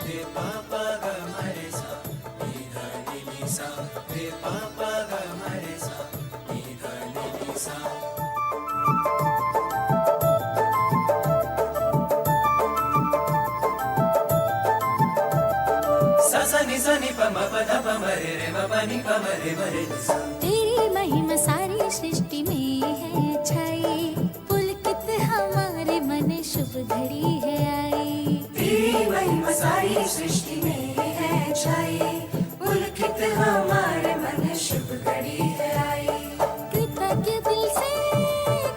रे पा पा ग म रे सा नी ध नि नि सा रे पा पा ग म रे सा नी ध नि नि सा सा सा नि सा नि प म प ध प म रे रे म प नि प म रे म रे नि सा। तेरी महिमा सारी सृष्टि में है छाई, पुलकित हमारे मन शुभ घड़ी है आई। तेरी महिमा सारी सृष्टि में है छाई, पुलकित हमारे मन शुभ घड़ी है आई। कृतज्ञ दिल से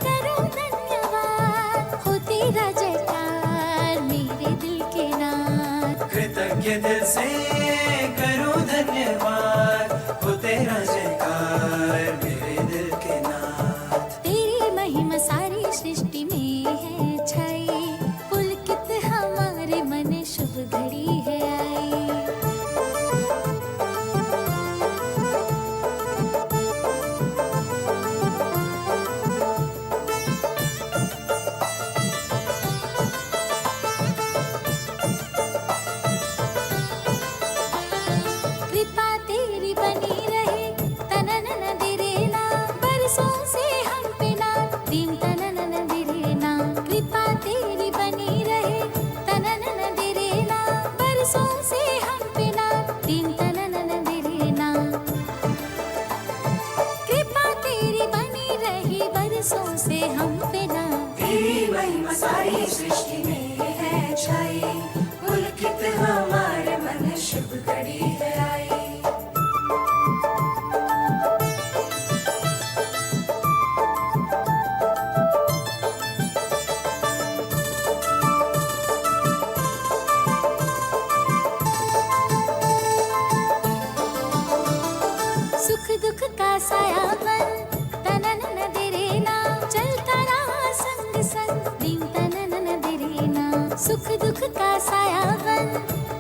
करो धन्यवाद, हो तेरा जयकार मेरे दिल के नाथ। कृतज्ञ दिल से करूं धन्यवाद, हो तेरा जयकार मेरे दिल के नाथ। तेरी महिमा सारी सृष्टि में है छाई, पुलकित हमारे मन शुभ घड़ी है आई। कृपा तेरी बनी रहे तननन दिरेना, बरसों से हम पे ना दीन तननन दिरेना। कृपा तेरी बनी रहे तननन दिरेना, बरसों से हम पे ना दीन तननन दिरेना। कृपा तेरी बनी रही बरसों से हम पे ना। तेरी महिमा सारी सृष्टि में है छाई, पुलकित हमारे मन शुभ घड़ी है आई। सुख दुख का साया बन तननन दिरेना, चलता रहा संग संग दीन तननन दिरेना। सुख दुख का साया बन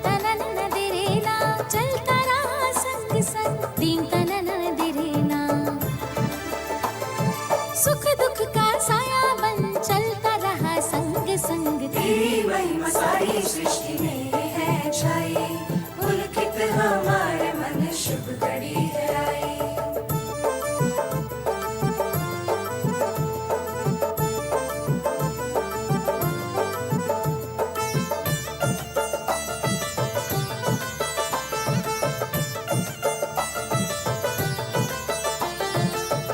तननन दिरेना, चलता रहा संग संग दीन तननन दिरेना। सुख दुख का साया बन चलता रहा संग संग। तेरी महिमा सारी सृष्टि में है छाई, पुलकित हमारे मन शुभ घड़ी है आई।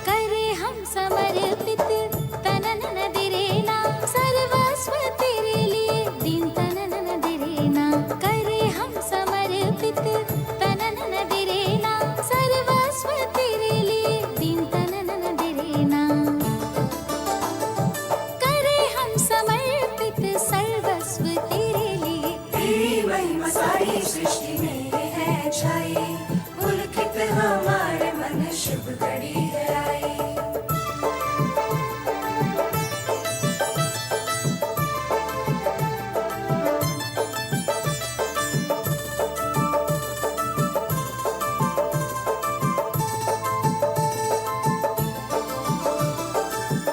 करे हम समर्पित तननन दिरेना, सर्वस्व तेरे लिए दीन तननन दिरेना। करे हम समर्पित तननन दिरेना, सर्वस्व तेरे लिए दीन तननन दिरेना। करे हम समर्पित सर्वस्व तेरे लिए। तेरी महिमा सारी सृष्टि में है छाई, पुलकित हमारे मन शुभ घड़ी है आई।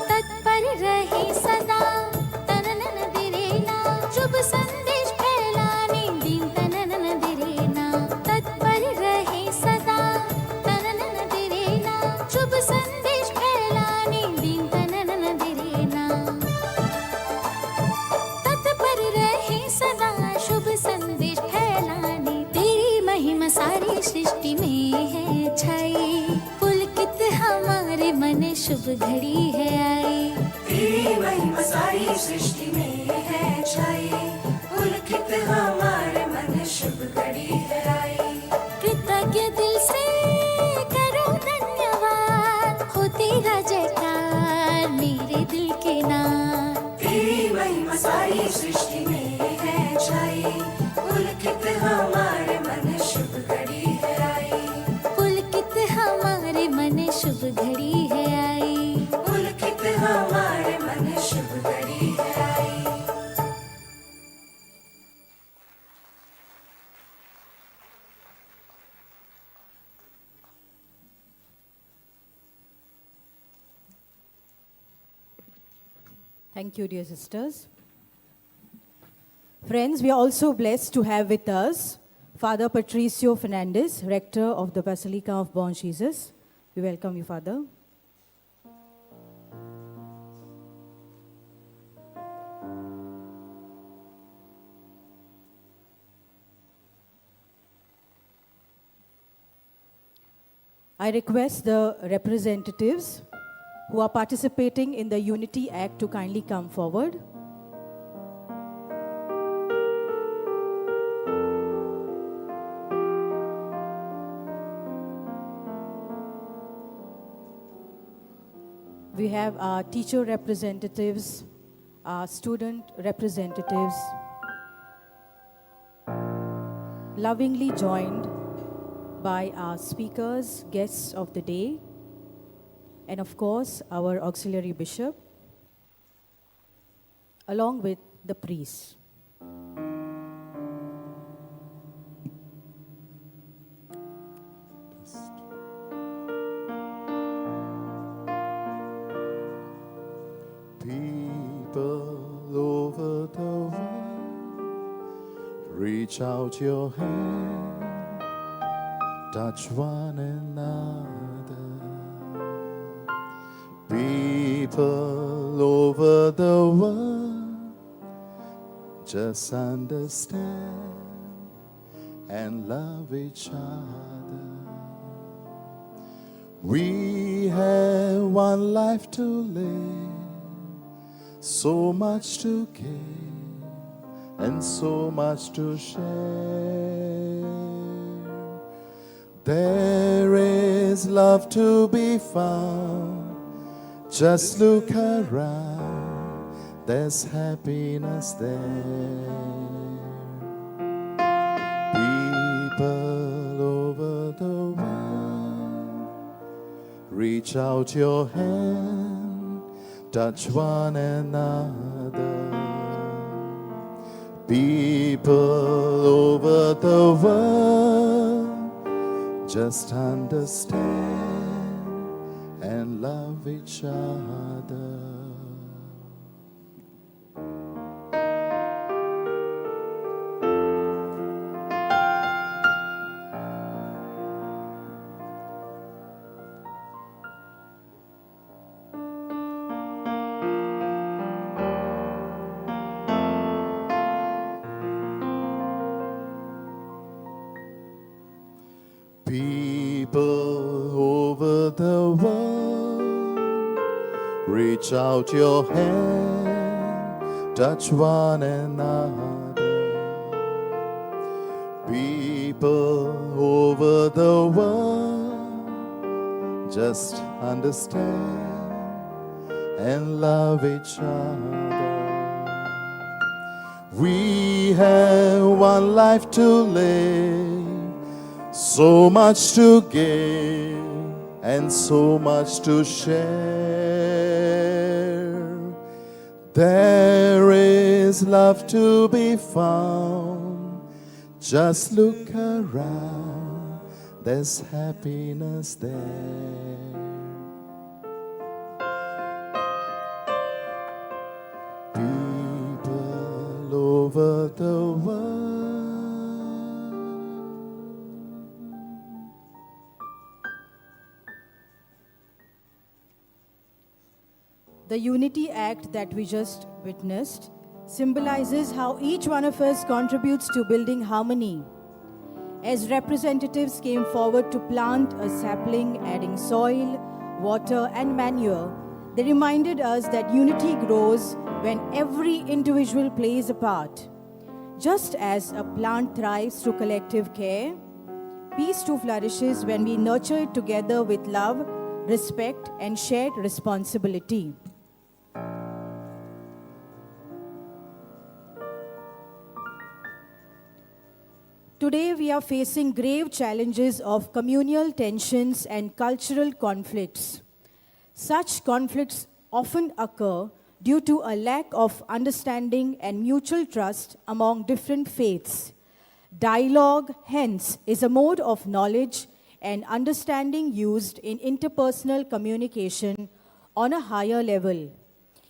तत्पर रहे सदा तननन दिरेना, शुभ संदेश फैलाने दीन तननन दिरेना। तत्पर रहे सदा तननन दिरेना, शुभ संदेश फैलाने दीन तननन दिरेना। तत्पर रहे सदा शुभ संदेश फैलाने। तेरी महिमा सारी सृष्टि में है छाई, पुलकित हमारे मन शुभ घड़ी है आई। तेरी महिमा सारी सृष्टि में है छाई, पुलकित हमारे मन शुभ घड़ी है आई। कृतज्ञ दिल से करो धन्यवाद, हो तेरा जयकार मेरे दिल के नाथ। तेरी महिमा सारी सृष्टि में है छाई, पुलकित हमारे मन शुभ घड़ी है आई। पुलकित हमारे मन शुभ घड़ी है आई। पुलकित हमारे मन शुभ घड़ी है आई। Thank you, dear sisters. Friends, we are also blessed to have with us Father Patricio Fernandez, Rector of the Basilica of Born Jesus. We welcome you, Father. I request the representatives who are participating in the Unity Act to kindly come forward. We have our teacher representatives, our student representatives, lovingly joined by our speakers, guests of the day, and of course, our auxiliary bishop, along with the priests. People over the world, reach out your hand, touch one another. People over the world, just understand and love each other. We have one life to live, so much to give and so much to share. There is love to be found. Just look around, there's happiness there. People over the world, reach out your hand, touch one another. People over the world, just understand and love each other. People over the world, reach out your hand, touch one another. People over the world, just understand and love each other. We have one life to live, so much to give and so much to share. There is love to be found. Just look around, there's happiness there. People over the world, the Unity Act that we just witnessed symbolizes how each one of us contributes to building harmony. As representatives came forward to plant a sapling, adding soil, water, and manure, they reminded us that unity grows when every individual plays a part. Just as a plant thrives through collective care, peace too flourishes when we nurture it together with love, respect, and shared responsibility. Today, we are facing grave challenges of communal tensions and cultural conflicts. Such conflicts often occur due to a lack of understanding and mutual trust among different faiths. Dialogue, hence, is a mode of knowledge and understanding used in interpersonal communication on a higher level.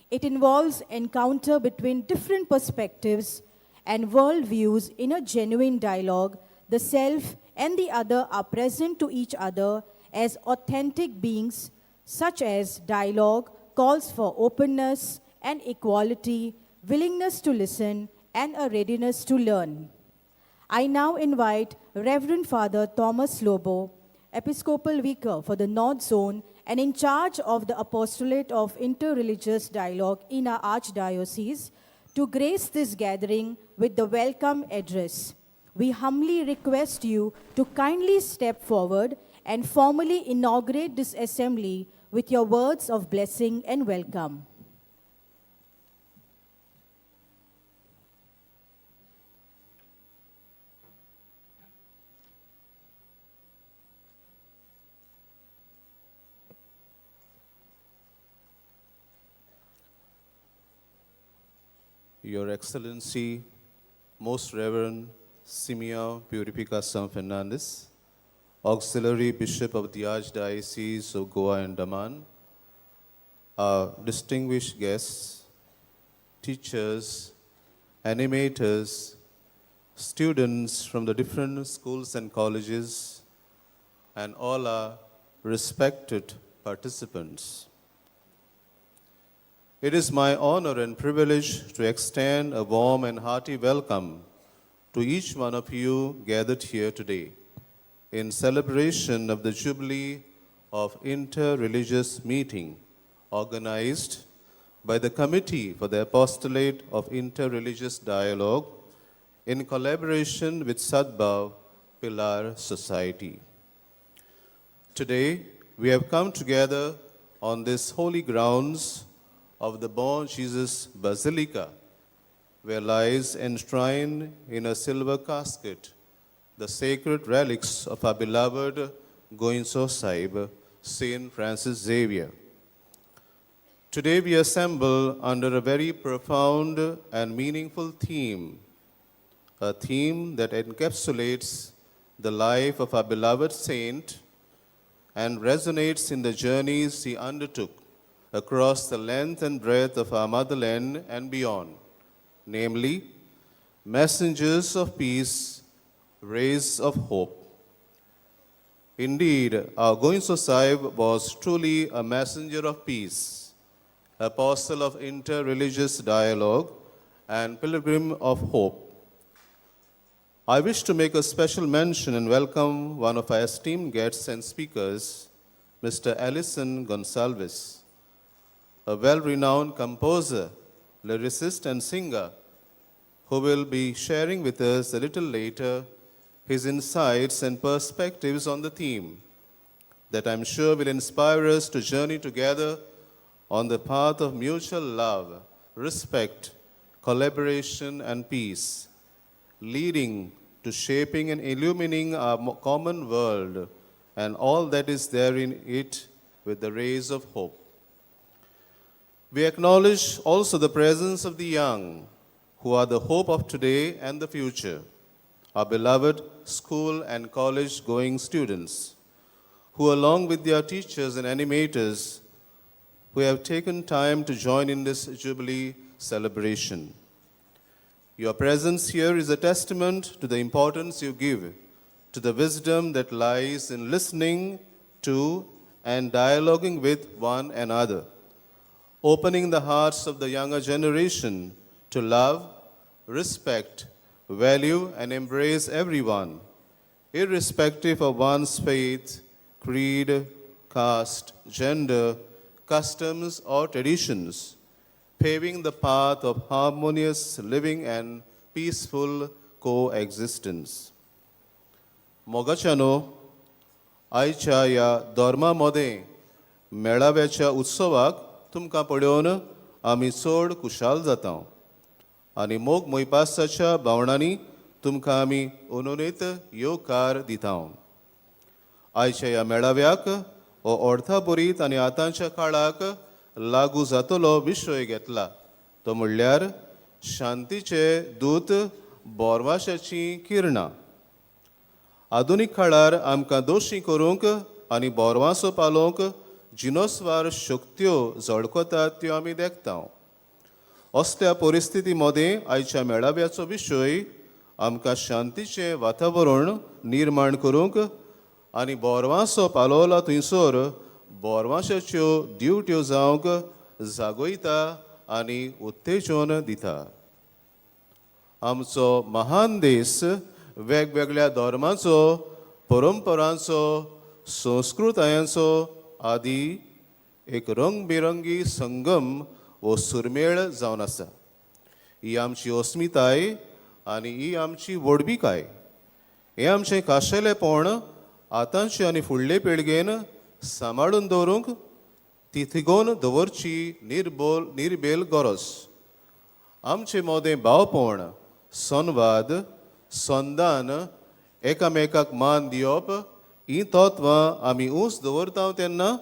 It involves encounter between different perspectives and worldviews in a genuine dialogue, the self and the other are present to each other as authentic beings, such as dialogue calls for openness and equality, willingness to listen, and a readiness to learn. I now invite Reverend Father Thomas Lobo, Episcopal Vicar for the North Zone and in charge of the Apostolate of Interreligious Dialogue in our Archdiocese, to grace this gathering with the welcome address. We humbly request you to kindly step forward and formally inaugurate this assembly with your words of blessing and welcome. Your Excellency, Most Reverend Simeon Purifica San Fernandez, Auxiliary Bishop of the Archdiocese of Goa and Daman, our distinguished guests, teachers, animators, students from the different schools and colleges, and all our respected participants. It is my honor and privilege to extend a warm and hearty welcome to each one of you gathered here today in celebration of the Jubilee of Interreligious Meeting organized by the Committee for the Apostolate of Interreligious Dialogue in collaboration with Sadbhav Pilar Society. Today, we have come together on this holy grounds of the Born Jesus Basilica, where lies enshrined in a silver casket the sacred relics of our beloved Goinso Sahib, Saint Francis Xavier. Today we assemble under a very profound and meaningful theme, a theme that encapsulates the life of our beloved saint and resonates in the journeys he undertook across the length and breadth of our motherland and beyond, namely, messengers of peace, rays of hope. Indeed, our Goinso Sahib was truly a messenger of peace, apostle of interreligious dialogue, and pilgrim of hope. I wish to make a special mention and welcome one of our esteemed guests and speakers, Mr. Alison Gonsalves, a well-renowned composer, lyricist, and singer, who will be sharing with us a little later his insights and perspectives on the theme that I'm sure will inspire us to journey together on the path of mutual love, respect, collaboration, and peace, leading to shaping and illumining our common world and all that is there in it with the rays of hope. We acknowledge also the presence of the young, who are the hope of today and the future, our beloved school and college-going students, who along with their teachers and animators, who have taken time to join in this Jubilee celebration. Your presence here is a testament to the importance you give to the wisdom that lies in listening to and dialoguing with one another, opening the hearts of the younger generation to love, respect, value, and embrace everyone, irrespective of one's faith, creed, caste, gender, customs, or traditions, paving the path of harmonious living and peaceful coexistence. Mogachano, आयच्या या धर्मामध्ये मेळाव्याच्या उत्सवाक तुमकां पळोवन आमी चड खुशाल जाता आनी मोग मोयपासाच्या भावनांनी तुमकां आमी उनोनीत येवकार दिता. आयच्या ह्या मेळाव्याक हो अर्थाबरीत आनी आतांच्या काळाक लागू जातलो विशय घेतला, तो म्हणल्यार शांतीचे दूत बोरवाशाची किरणां. आधुनीक काळार आमकां दोशी करूंक आनी बोरवासो पालोवंक जिनोस्वार शक्त्यो झळकोतात त्यो आमी देखता. असल्या परिस्थितीमध्ये आयच्या मेळाव्याचो विशय आमकां शांतीचें वातावरण निर्माण करूंक आनी बोरवांसो पालोला थंयसर बोरवांशाच्यो ड्युट्यो जावंक जागोयता आनी उत्तेजन दिता. आमचो महान देश वेगवेगळ्या धर्माचो, परंपरांचो, संस्कृतायांचो आदी एक रंगबिरंगी संगम वो सुरमेळ जावन आसा. ही आमची अस्मिताय आनी ही आमची व्हडविकाय. हें आमचें खाशेलेपण आतांचे आनी फुडले पिळगेन सांबाळून दवरूंक ती तिगोवन दवरची निर्बेल गरज. आमचें मोदें भावपण, संवाद, संदान, एकामेकाक मान दिवप ही तत्वां आमी उंच दवरता तेन्ना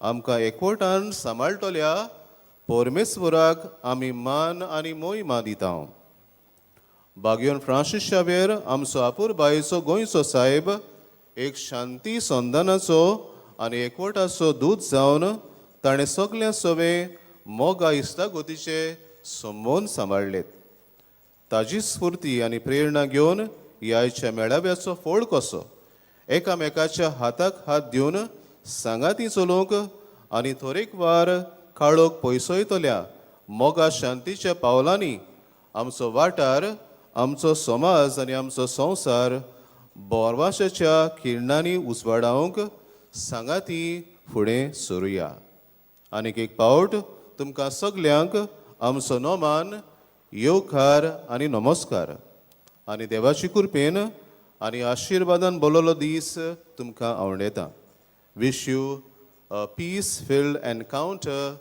आमकां एकवटान सांबाळटल्या परमेश्वराक आमी मान आनी मोहिमा दिता. बागयोन फ्रांसीस शावेर आमचो आपुरबायेचो गोंयचो साहेब एक शांती संदानाचो आनी एकवटाचो दूत जावन ताणें सगल्या सवे मोगा इश्टागोतीचे संबंद सांबाळलेत. ताजी स्फूर्ती आनी प्रेरणा घेवन ह्याच्या मेळाव्याचो फोड कसो एकामेकाच्या हाताक हात दिवन सांगाती चलोवंक आनी तरेकवार काळोख पयसयतल्या मोगा शांतीच्या पावलांनी आमचो वाठार, आमचो समाज आनी आमचो संवसार बोरवाशाच्या किरणांनी उजवाडावंक सांगाती फुडें सरुया. आनीक एक पावट तुमकां सगल्यांक आमचो नोमान येवकार आनी नमस्कार. आनी देवाची कृपेन आनी आशिर्वादान बोललो दीस तुमकां आवडेता. Wish you a peace-filled encounter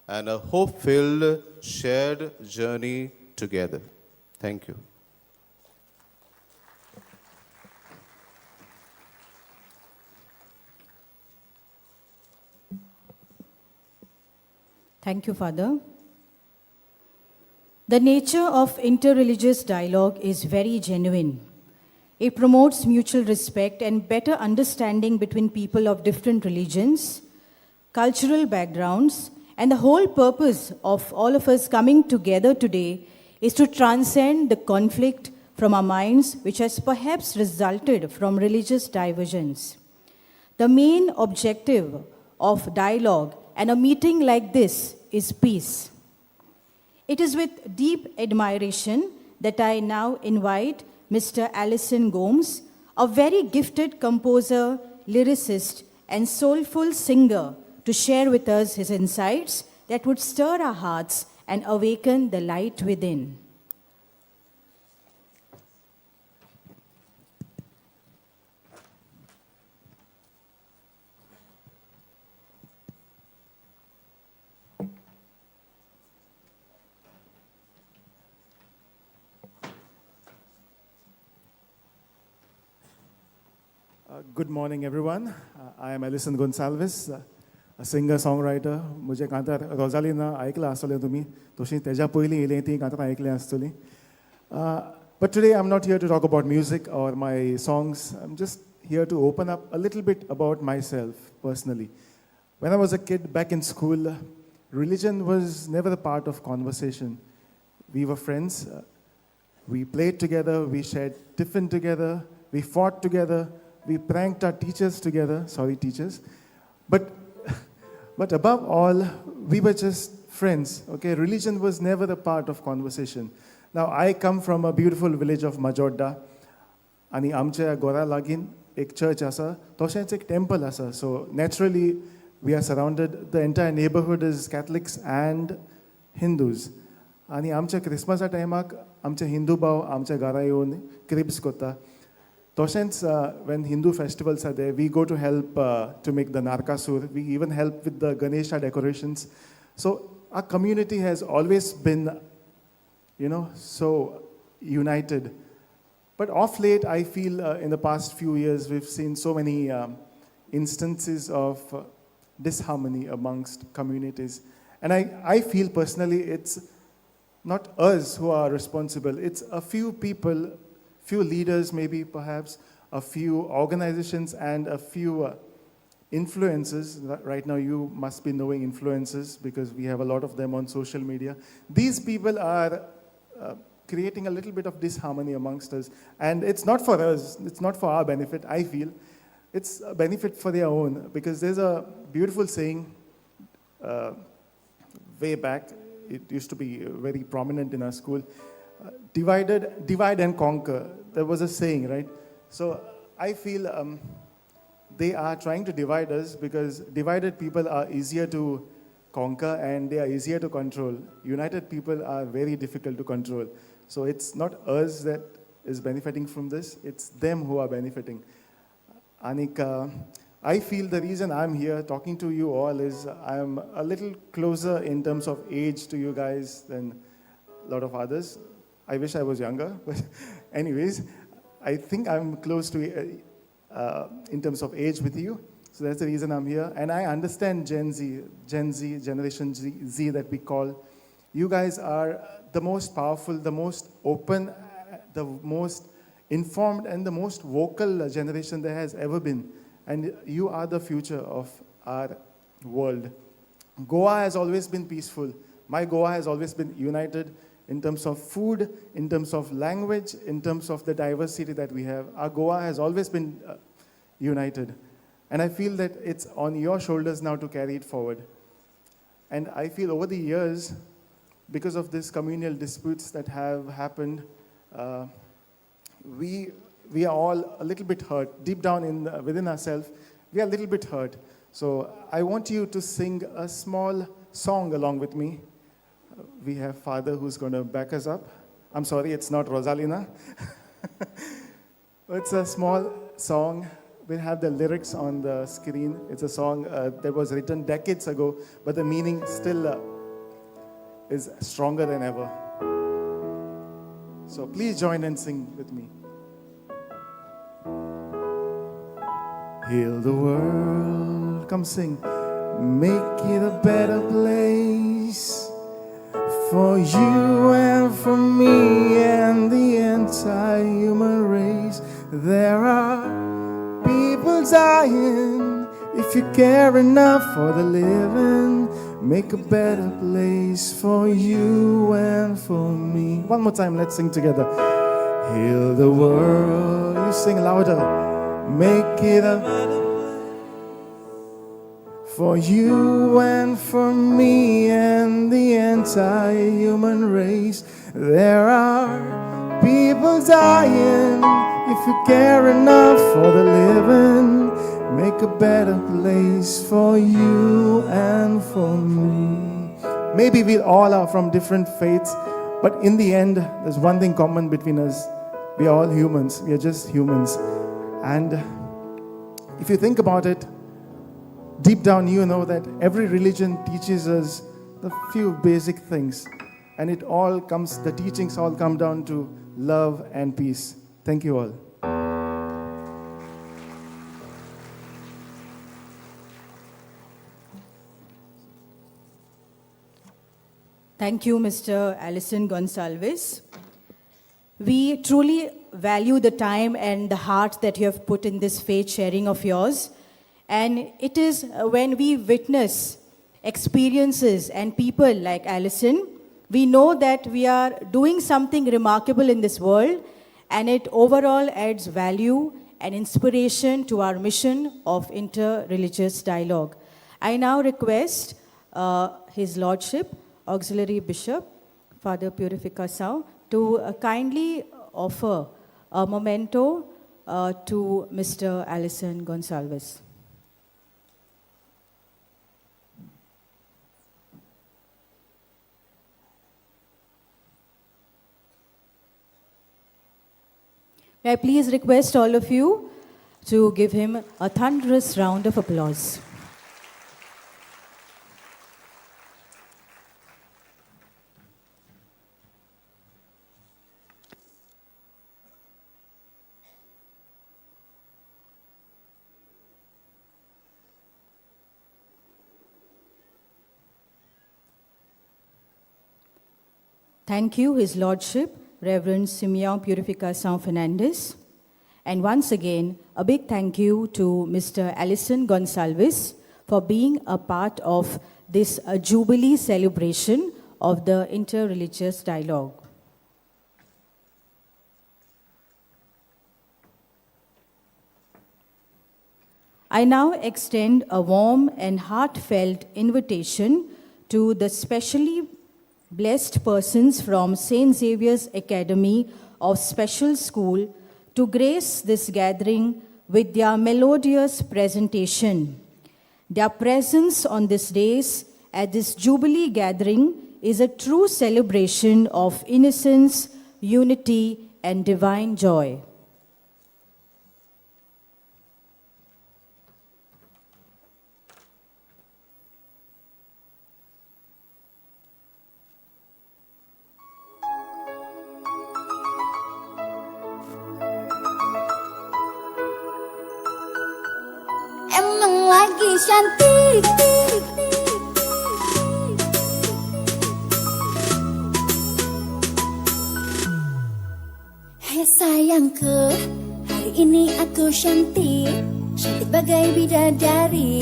and a hope-filled shared journey together. Thank you. Thank you, Father. The nature of interreligious dialogue is very genuine. It promotes mutual respect and better understanding between people of different religions, cultural backgrounds, and the whole purpose of all of us coming together today is to transcend the conflict from our minds which has perhaps resulted from religious divergence. The main objective of dialogue and a meeting like this is peace. It is with deep admiration that I now invite Mr. Alison Gomes, a very gifted composer, lyricist, and soulful singer, to share with us his insights that would stir our hearts and awaken the light within. Good morning, everyone. I am Alison Gonsalves, a singer-songwriter. मुझे कांतार रोजालिना ऐकला आसतलें तुमी तशी तेज्या पयलीं येयलें ती कांतार ऐकलें आसतलीं. But today I'm not here to talk about music or my songs. I'm just here to open up a little bit about myself personally. When I was a kid back in school, religion was never a part of conversation. We were friends. We played together. We shared tiffin together. We fought together. We pranked our teachers together. Sorry, teachers. But above all, we were just friends. Okay, religion was never a part of conversation. Now, I come from a beautiful village of Majorda. आणि आमच्या घरा लागीं एक church आसा, तशेंच एक temple आसा. So naturally, we are surrounded. The entire neighborhood is Catholics and Hindus. आणि आमच्या क्रिसमसा टायमाक आमचे हिंदू भाव आमच्या घरा येवन क्रिब्स करता. तशेंच when Hindu festivals are there, we go to help to make the Narkasur. We even help with the Ganesha decorations. So our community has always been, so united. But of late, I feel in the past few years, we've seen so many instances of disharmony amongst communities. And I feel personally it's not us who are responsible. It's a few people, few leaders maybe perhaps, a few organizations and a few influencers. Right now, you must be knowing influencers because we have a lot of them on social media. These people are creating a little bit of disharmony amongst us. And it's not for us, it's not for our benefit, I feel. It's a benefit for their own, because there's a beautiful saying way back. It used to be very prominent in our school. Divide and conquer. There was a saying, right? So I feel they are trying to divide us because divided people are easier to conquer and they are easier to control. United people are very difficult to control. So it's not us that is benefiting from this, it's them who are benefiting. Anika, I feel the reason I'm here talking to you all is I'm a little closer in terms of age to you guys than a lot of others. I wish I was younger, but anyways, I think I'm close to in terms of age with you. So that's the reason I'm here. And I understand Gen Z, Generation Z that we call. You guys are the most powerful, the most open, the most informed, and the most vocal generation there has ever been. And you are the future of our world. Goa has always been peaceful. My Goa has always been united in terms of food, in terms of language, in terms of the diversity that we have. Our Goa has always been united. And I feel that it's on your shoulders now to carry it forward. And I feel over the years, because of these communal disputes that have happened, we are all a little bit hurt. Deep down within ourselves, we are a little bit hurt. So I want you to sing a small song along with me. We have Father who's going to back us up. I'm sorry, it's not Rosalina. It's a small song. We'll have the lyrics on the screen. It's a song that was written decades ago, but the meaning still is stronger than ever. So please join and sing with me. Heal the world, come sing. Make it a better place for you and for me and the entire human race. There are people dying. If you care enough for the living, make a better place for you and for me. One more time, let's sing together. Heal the world. You sing louder. Make it a for you and for me and the entire human race. There are people dying. If you care enough for the living, make a better place for you and for me. Maybe we all are from different faiths, but in the end, there's one thing common between us. We are all humans. We are just humans. And if you think about it, deep down you know that every religion teaches us the few basic things. And the teachings all come down to love and peace. Thank you all. Thank you, Mr. Alison Gonsalves. We truly value the time and the heart that you have put in this faith sharing of yours. And it is when we witness experiences and people like Alison, we know that we are doing something remarkable in this world, and it overall adds value and inspiration to our mission of inter-religious dialogue. I now request His Lordship, Auxiliary Bishop, Father Purifica Sao, to kindly offer a memento to Mr. Alison Gonsalves. May I please request all of you to give him a thunderous round of applause. Thank you, His Lordship, Reverend Simeon Purifica São Fernandes. And once again, a big thank you to Mr. Alison Gonsalves for being a part of this Jubilee celebration of the interreligious dialogue. I now extend a warm and heartfelt invitation to the specially blessed persons from St. Xavier's Academy of Special School to grace this gathering with their melodious presentation. Their presence on these days at this Jubilee gathering is a true celebration of innocence, unity, and divine joy. Emang lagi cantik. Hei sayangku, hari ini aku cantik. Cantik bagai bidadari,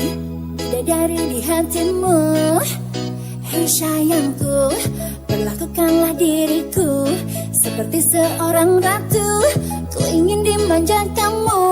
bidadari di hatimu. Hei sayangku, perlakukanlah diriku seperti seorang ratu. Ku ingin dimanja kamu.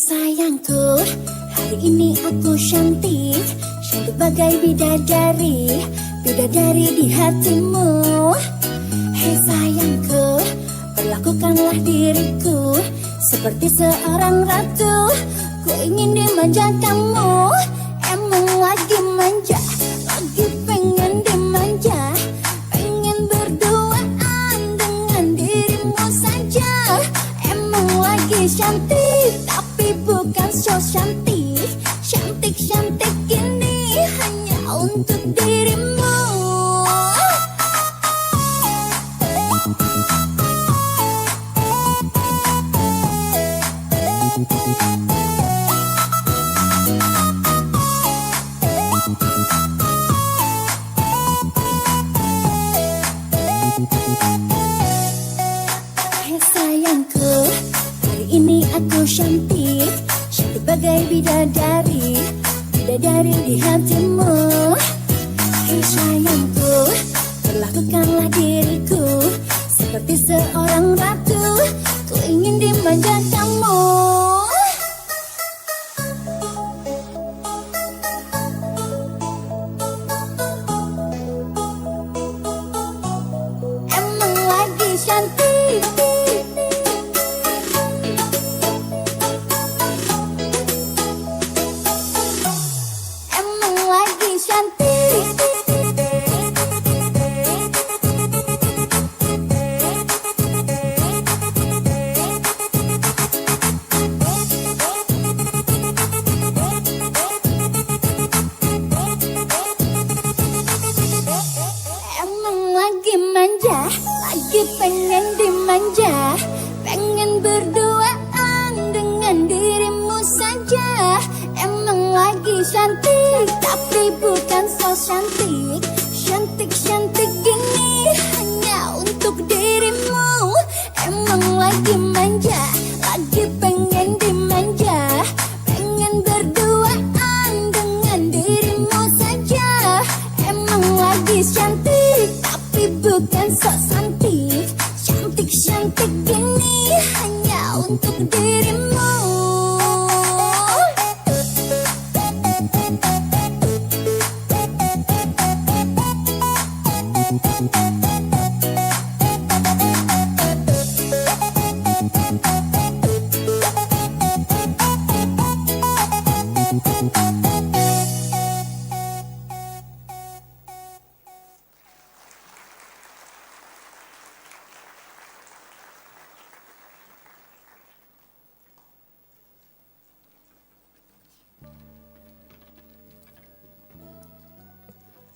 Sayangku, hari ini aku cantik. Cantik bagai bidadari, bidadari di hatimu. Hei sayangku, perlakukanlah diriku seperti seorang ratu. Ku ingin dimanja kamu. Emang lagi manja, lagi pengen dimanja. Pengen berduaan dengan dirimu saja. Emang lagi cantik, tapi bukan so cantik. Cantik-cantik ini hanya untuk dirimu. Hei sayangku, hari ini aku cantik. Cantik bagai bidadari, bidadari di hatimu. Hei sayangku, perlakukanlah diriku seperti seorang ratu. Ku ingin dimanja kamu. Emang lagi cantik. Emang lagi cantik. Emang lagi manja, lagi pengen dimanja. Pengen berduaan dengan dirimu saja. Emang lagi cantik, tapi bukan so cantik. Cantik-cantik ini hanya untuk dirimu. Emang lagi manja, lagi pengen dimanja. Pengen berduaan dengan dirimu saja. Emang lagi cantik, tapi bukan so cantik. Cantik-cantik ini hanya untuk dirimu.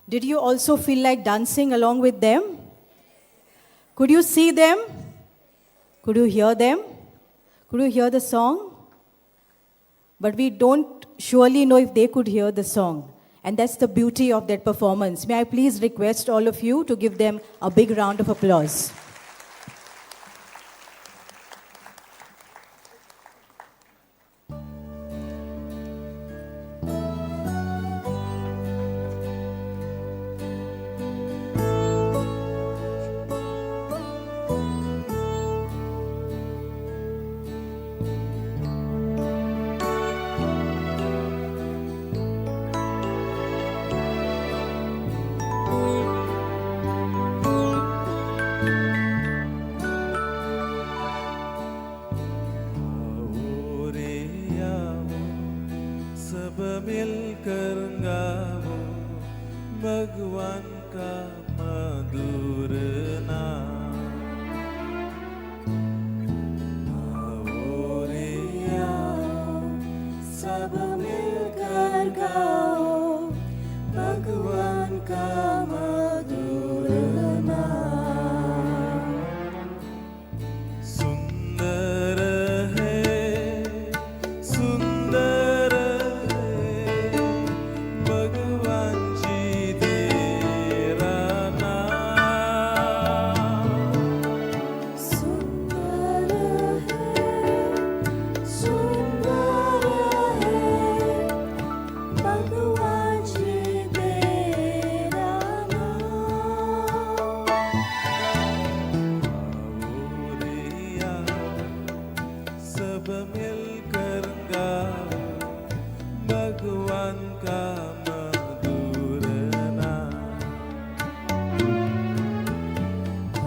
Did you also feel like dancing along with them? Could you see them? Could you hear them? Could you hear the song? But we don't surely know if they could hear the song. And that's the beauty of that performance. May I please request all of you to give them a big round of applause. सब मिलकर गाओ भगवान का मधुर नाम। आओ रे आओ, सब मिलकर गाओ भगवान का मधुर नाम। सुंदर है, सुंदर है भगवान जी तेरा नाम। सुंदर है, सुंदर है भगवान जी तेरा नाम। आओ रे आओ, सब मिलकर गाओ भगवान का मधुर नाम।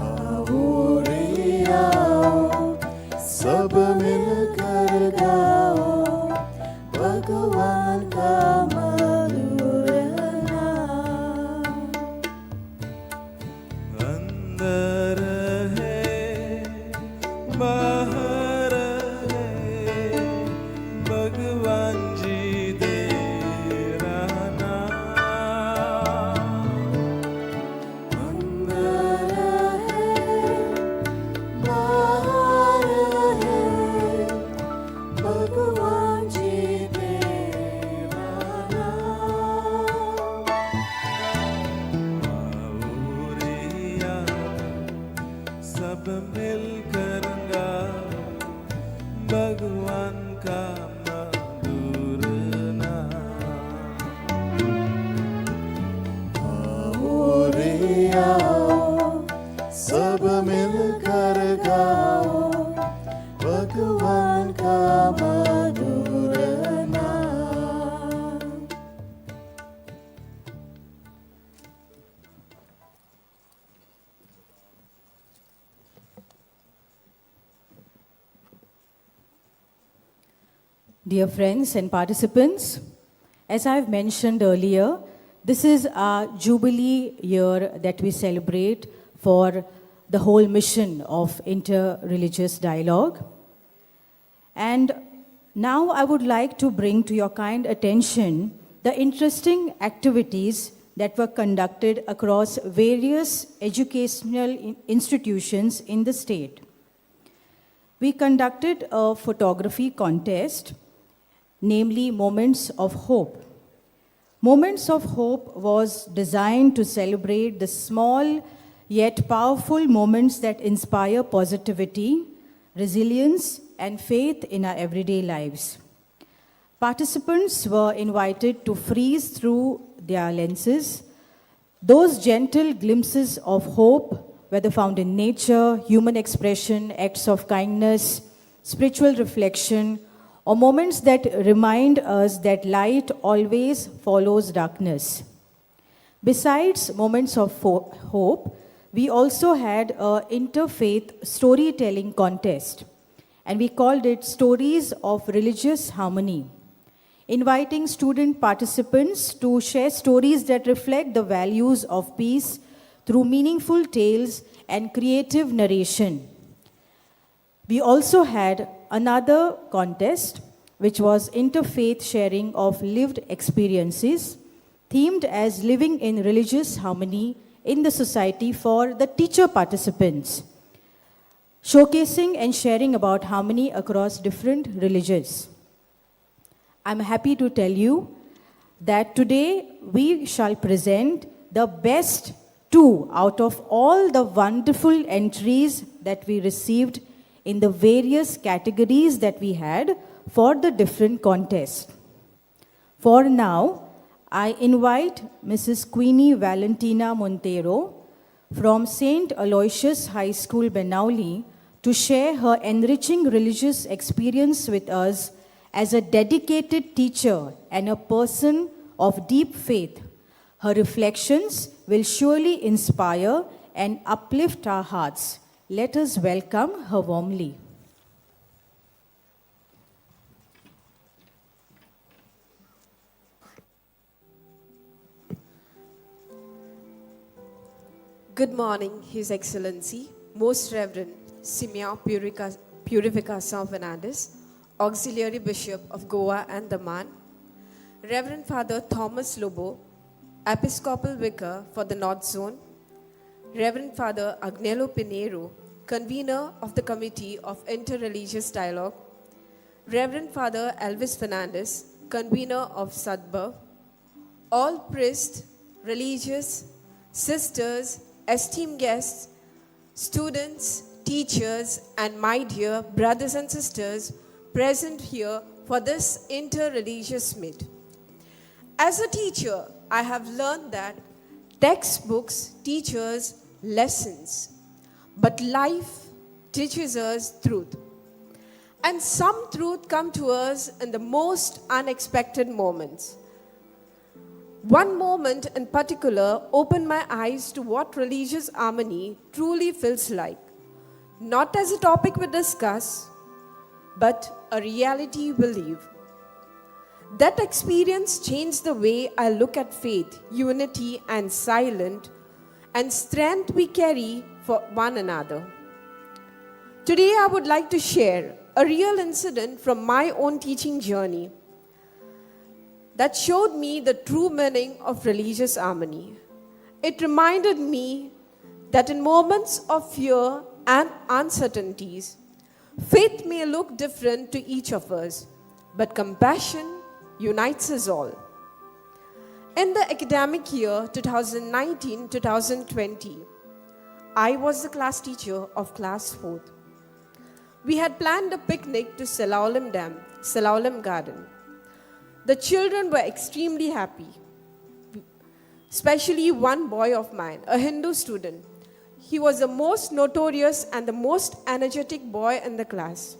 आओ रे आओ, सब मिलकर गाओ भगवान का मधुर नाम। अंदर है, बाहर है भगवान जी तेरा नाम। अंदर है, बाहर है भगवान जी तेरा नाम। आओ रे आओ, सब मिलकर गाओ भगवान का मधुर नाम। आओ रे आओ, सब मिलकर गाओ भगवान का मधुर नाम। Dear friends and participants, as I've mentioned earlier, this is our Jubilee year that we celebrate for the whole mission of inter-religious dialogue. And now I would like to bring to your kind attention the interesting activities that were conducted across various educational institutions in the state. We conducted a photography contest, namely Moments of Hope. Moments of Hope was designed to celebrate the small yet powerful moments that inspire positivity, resilience, and faith in our everyday lives. Participants were invited to freeze through their lenses those gentle glimpses of hope, whether found in nature, human expression, acts of kindness, spiritual reflection, or moments that remind us that light always follows darkness. Besides moments of hope, we also had an interfaith storytelling contest, and we called it Stories of Religious Harmony, inviting student participants to share stories that reflect the values of peace through meaningful tales and creative narration. We also had another contest, which was interfaith sharing of lived experiences, themed as Living in Religious Harmony in the society for the teacher participants, showcasing and sharing about harmony across different religions. I'm happy to tell you that today we shall present the best two out of all the wonderful entries that we received in the various categories that we had for the different contests. For now, I invite Mrs. Queenie Valentina Montero from St. Aloysius High School, Benauli, to share her enriching religious experience with us as a dedicated teacher and a person of deep faith. Her reflections will surely inspire and uplift our hearts. Let us welcome her warmly. Good morning, His Excellency, Most Reverend Simeon Purificação Fernandes, Auxiliary Bishop of Goa and Daman, Reverend Father Thomas Lobo, Episcopal Vicar for the North Zone, Reverend Father Agnello Pinheiro, Convener of the Committee of Interreligious Dialogue, Reverend Father Elvis Fernandes, Convener of Sadbhav, all priests, religious, sisters, esteemed guests, students, teachers, and my dear brothers and sisters present here for this interreligious meet. As a teacher, I have learned that textbooks teach us lessons, but life teaches us truth. And some truth come to us in the most unexpected moments. One moment in particular opened my eyes to what religious harmony truly feels like. Not as a topic we discuss, but a reality we live. That experience changed the way I look at faith, unity, and silence, and strength we carry for one another. Today I would like to share a real incident from my own teaching journey that showed me the true meaning of religious harmony. It reminded me that in moments of fear and uncertainties, faith may look different to each of us, but compassion unites us all. In the academic year 2019-2020, I was the class teacher of class 4th. We had planned a picnic to Salaulam Dam, Salaulam Garden. The children were extremely happy, especially one boy of mine, a Hindu student. He was the most notorious and the most energetic boy in the class.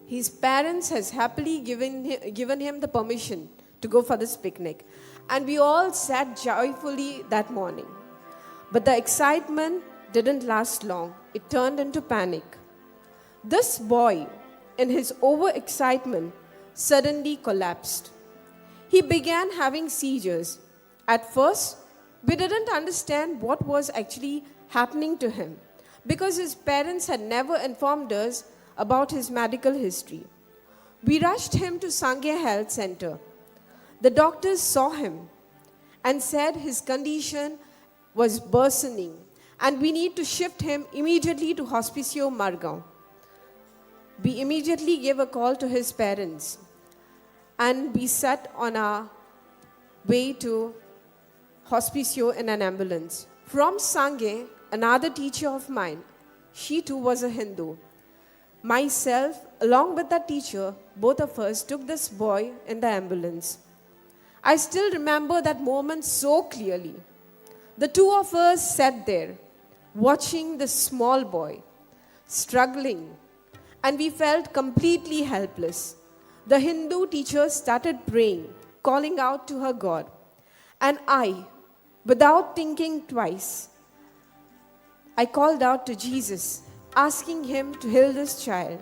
His parents has happily given him the permission to go for this picnic, and we all sat joyfully that morning. But the excitement didn't last long. It turned into panic. This boy, in his overexcitement, suddenly collapsed. He began having seizures. At first, we didn't understand what was actually happening to him because his parents had never informed us about his medical history. We rushed him to Sangye Health Center. The doctors saw him and said his condition was worsening and we need to shift him immediately to Hospicio Margao. We immediately gave a call to his parents and we set on our way to Hospicio in an ambulance. From Sangye, another teacher of mine, she too was a Hindu. Myself, along with that teacher, both of us took this boy in the ambulance. I still remember that moment so clearly. The two of us sat there, watching this small boy, struggling, and we felt completely helpless. The Hindu teacher started praying, calling out to her God. And I, without thinking twice, I called out to Jesus, asking him to heal this child.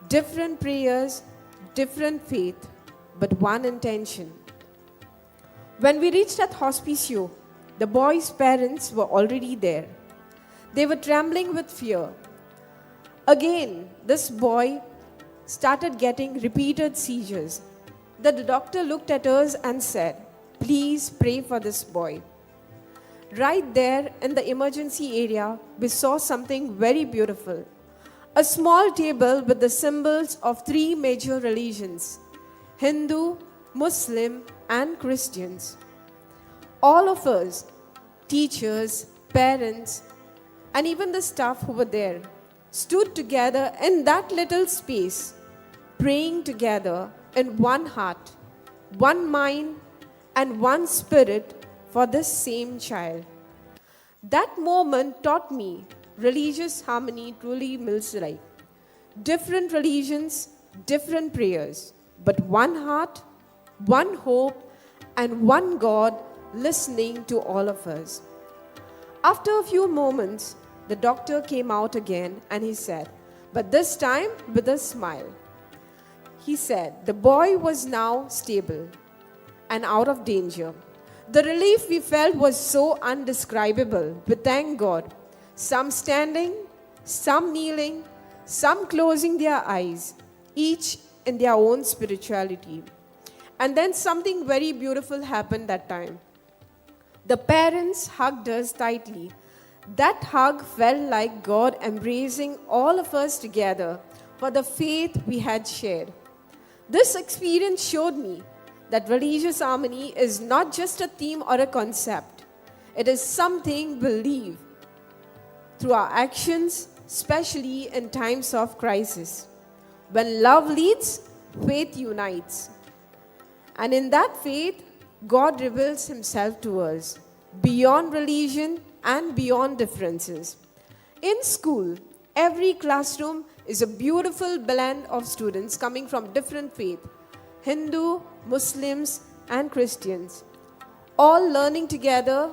Different prayers, different faith, but one intention. When we reached at Hospicio, the boy's parents were already there. They were trembling with fear. Again, this boy started getting repeated seizures. The doctor looked at us and said, "Please pray for this boy." Right there in the emergency area, we saw something very beautiful. A small table with the symbols of three major religions: Hindu, Muslim, and Christians. All of us, teachers, parents, and even the staff who were there, stood together in that little space, praying together in one heart, one mind, and one spirit for this same child. That moment taught me religious harmony truly means like different religions, different prayers, but one heart, one hope, and one God listening to all of us. After a few moments, the doctor came out again and he said, but this time with a smile. He said the boy was now stable and out of danger. The relief we felt was so undescribable. We thank God. Some standing, some kneeling, some closing their eyes, each in their own spirituality. And then something very beautiful happened that time. The parents hugged us tightly. That hug felt like God embracing all of us together for the faith we had shared. This experience showed me that religious harmony is not just a theme or a concept. It is something we live through our actions, especially in times of crisis. When love leads, faith unites. And in that faith, God reveals Himself to us beyond religion and beyond differences. In school, every classroom is a beautiful blend of students coming from different faiths: Hindu, Muslims, and Christians, all learning together,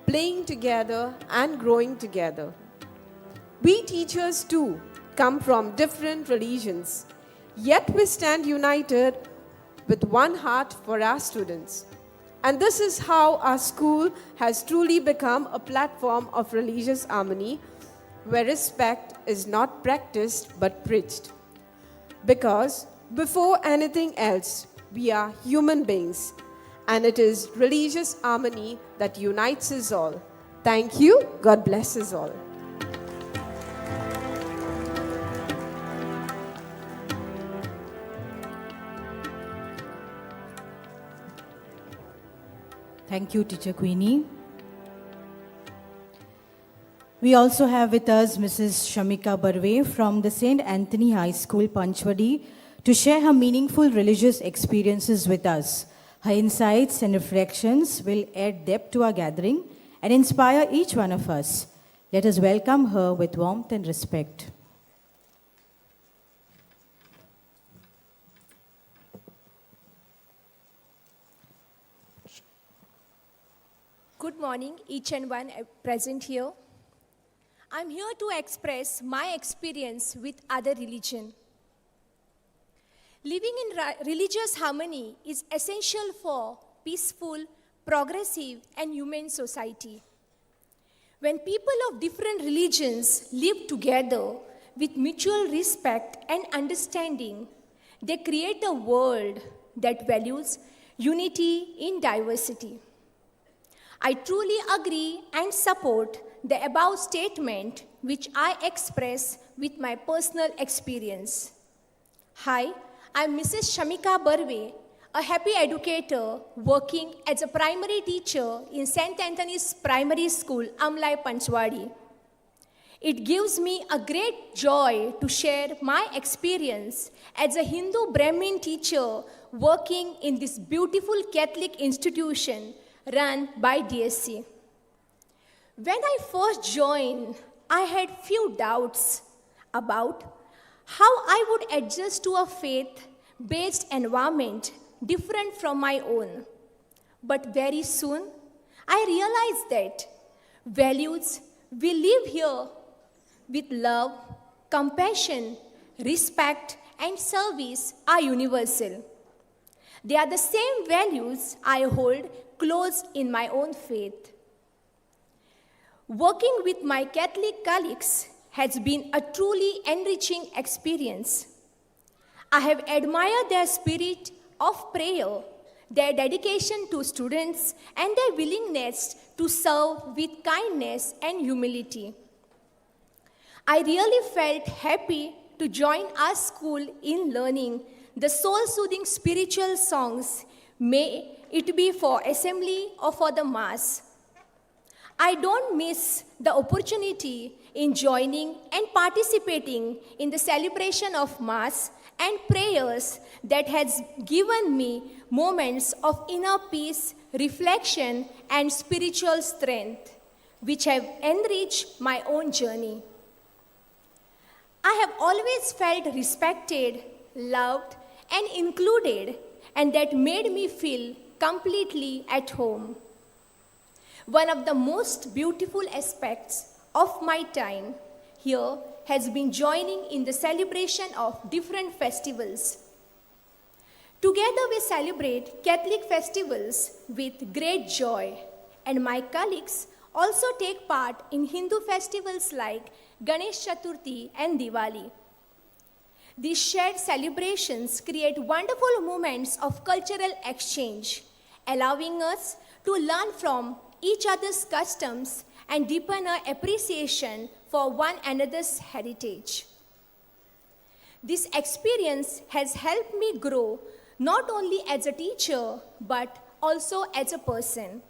playing together, and growing together. We teachers too come from different religions, yet we stand united with one heart for our students. And this is how our school has truly become a platform of religious harmony, where respect is not practiced but preached. Because before anything else, we are human beings, and it is religious harmony that unites us all. Thank you. God bless us all. Thank you, Teacher Queenie. We also have with us Mrs. Shamika Barve from the St. Anthony High School, Panchwadi, to share her meaningful religious experiences with us. Her insights and reflections will add depth to our gathering and inspire each one of us. Let us welcome her with warmth and respect. Good morning, each and one present here. I'm here to express my experience with other religion. Living in religious harmony is essential for peaceful, progressive, and human society. When people of different religions live together with mutual respect and understanding, they create a world that values unity in diversity. I truly agree and support the above statement, which I express with my personal experience. Hi, I'm Mrs. Shamika Barve, a happy educator working as a primary teacher in St. Anthony's Primary School, Amlai, Panchwadi. It gives me a great joy to share my experience as a Hindu Brahmin teacher working in this beautiful Catholic institution run by DSC. When I first joined, I had few doubts about how I would adjust to a faith-based environment different from my own. But very soon, I realized that values we live here with love, compassion, respect, and service are universal. They are the same values I hold close in my own faith. Working with my Catholic colleagues has been a truly enriching experience. I have admired their spirit of prayer, their dedication to students, and their willingness to serve with kindness and humility. I really felt happy to join our school in learning the soul-soothing spiritual songs, may it be for assembly or for the mass. I don't miss the opportunity in joining and participating in the celebration of Mass and prayers that has given me moments of inner peace, reflection, and spiritual strength, which have enriched my own journey. I have always felt respected, loved, and included, and that made me feel completely at home. One of the most beautiful aspects of my time here has been joining in the celebration of different festivals. Together we celebrate Catholic festivals with great joy, and my colleagues also take part in Hindu festivals like Ganesh Chaturthi and Diwali. These shared celebrations create wonderful moments of cultural exchange, allowing us to learn from each other's customs and deepen our appreciation for one another's heritage. This experience has helped me grow not only as a teacher but also as a person.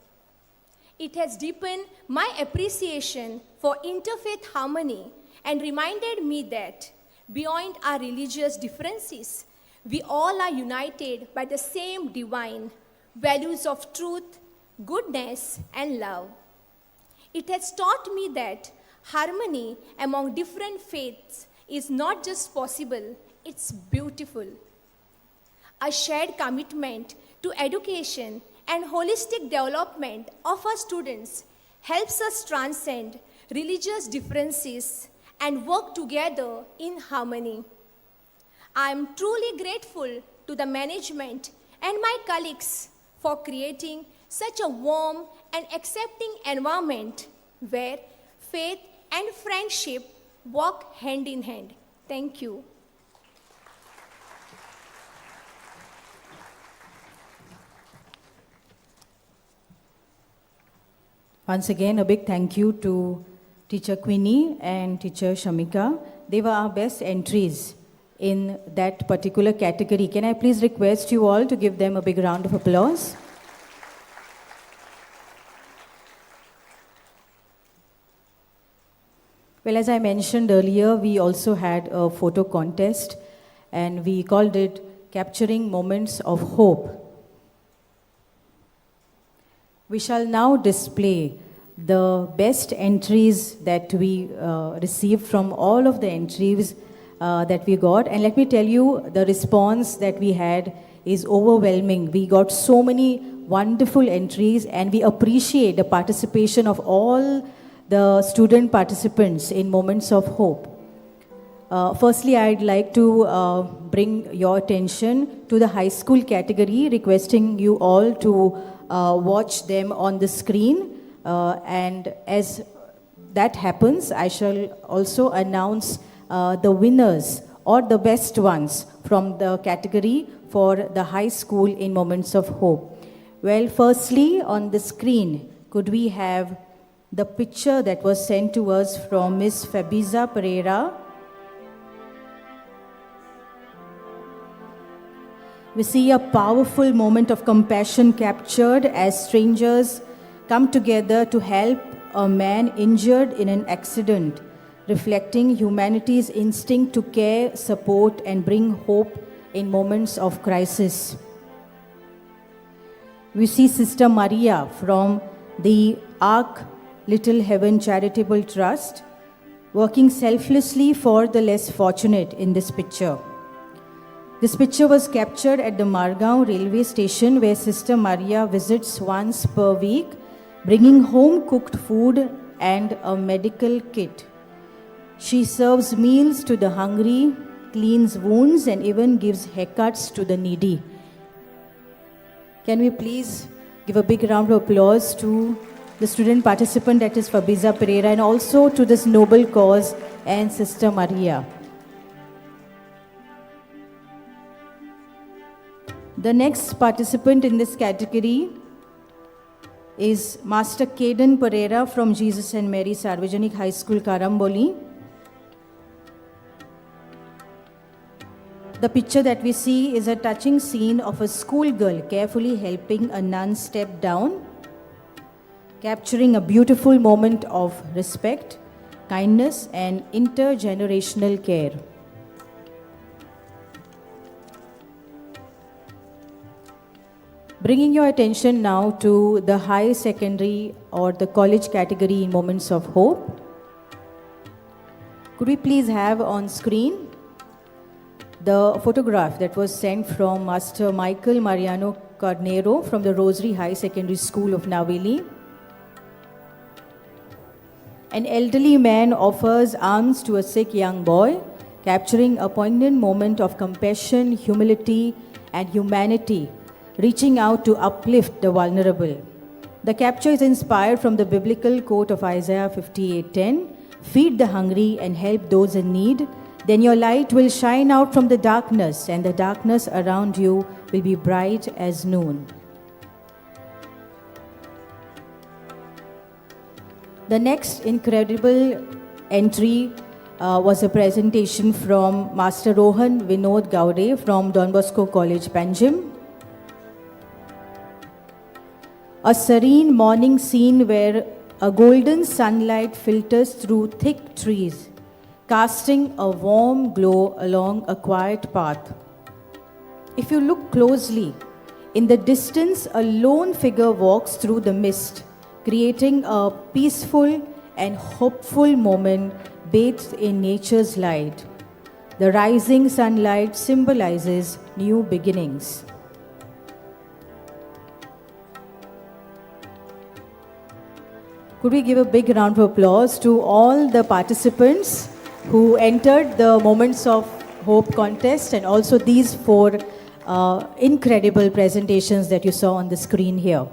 It has deepened my appreciation for interfaith harmony and reminded me that beyond our religious differences, we all are united by the same divine values of truth, goodness, and love. It has taught me that harmony among different faiths is not just possible, it's beautiful. A shared commitment to education and holistic development of our students helps us transcend religious differences and work together in harmony. I am truly grateful to the management and my colleagues for creating such a warm and accepting environment where faith and friendship walk hand in hand. Thank you. Once again, a big thank you to Teacher Queenie and Teacher Shamika. They were our best entries in that particular category. Can I please request you all to give them a big round of applause? Well, as I mentioned earlier, we also had a photo contest and we called it Capturing Moments of Hope. We shall now display the best entries that we received from all of the entries that we got. And let me tell you, the response that we had is overwhelming. We got so many wonderful entries and we appreciate the participation of all the student participants in Moments of Hope. Firstly, I'd like to bring your attention to the high school category, requesting you all to watch them on the screen. And as that happens, I shall also announce the winners or the best ones from the category for the high school in Moments of Hope. Well, firstly, on the screen, could we have the picture that was sent to us from Miss Fabiza Pereira? We see a powerful moment of compassion captured as strangers come together to help a man injured in an accident, reflecting humanity's instinct to care, support, and bring hope in moments of crisis. We see Sister Maria from the Ark Little Heaven Charitable Trust working selflessly for the less fortunate in this picture. This picture was captured at the Margao railway station where Sister Maria visits once per week, bringing home cooked food and a medical kit. She serves meals to the hungry, cleans wounds, and even gives haircuts to the needy. Can we please give a big round of applause to the student participant, that is Fabiza Pereira, and also to this noble cause and Sister Maria. The next participant in this category is Master Caden Pereira from Jesus and Mary Sarvajanik High School, Karamboli. The picture that we see is a touching scene of a schoolgirl carefully helping a nun step down, capturing a beautiful moment of respect, kindness, and intergenerational care. Bringing your attention now to the high secondary or the college category in Moments of Hope. Could we please have on screen the photograph that was sent from Master Michael Mariano Carnero from the Rosary High Secondary School of Naveli. An elderly man offers alms to a sick young boy, capturing a poignant moment of compassion, humility, and humanity, reaching out to uplift the vulnerable. The capture is inspired from the biblical quote of Isaiah 58:10, "Feed the hungry and help those in need. Then your light will shine out from the darkness, and the darkness around you will be bright as noon." The next incredible entry was a presentation from Master Rohan Vinod Gaude from Don Bosco College, Panjim. A serene morning scene where a golden sunlight filters through thick trees, casting a warm glow along a quiet path. If you look closely, in the distance, a lone figure walks through the mist, creating a peaceful and hopeful moment bathed in nature's light. The rising sunlight symbolizes new beginnings. Could we give a big round of applause to all the participants who entered the Moments of Hope contest and also these four incredible presentations that you saw on the screen here.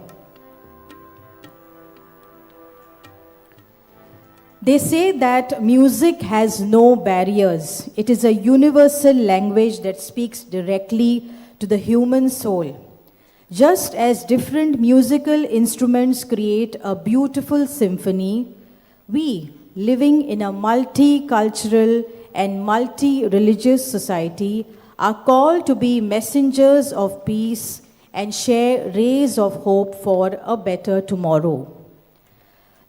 They say that music has no barriers. It is a universal language that speaks directly to the human soul. Just as different musical instruments create a beautiful symphony, we, living in a multicultural and multi-religious society, are called to be messengers of peace and share rays of hope for a better tomorrow.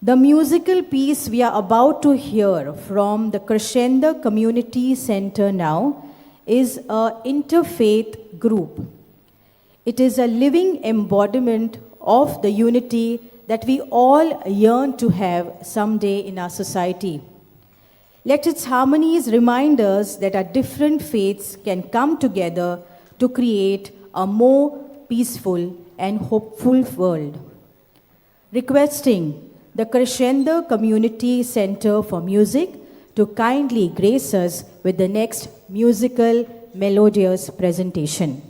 The musical piece we are about to hear from the Crescendo Community Center now is an interfaith group. It is a living embodiment of the unity that we all yearn to have someday in our society. Let its harmonies remind us that our different faiths can come together to create a more peaceful and hopeful world. Requesting the Crescendo Community Center for Music to kindly grace us with the next musical melodious presentation.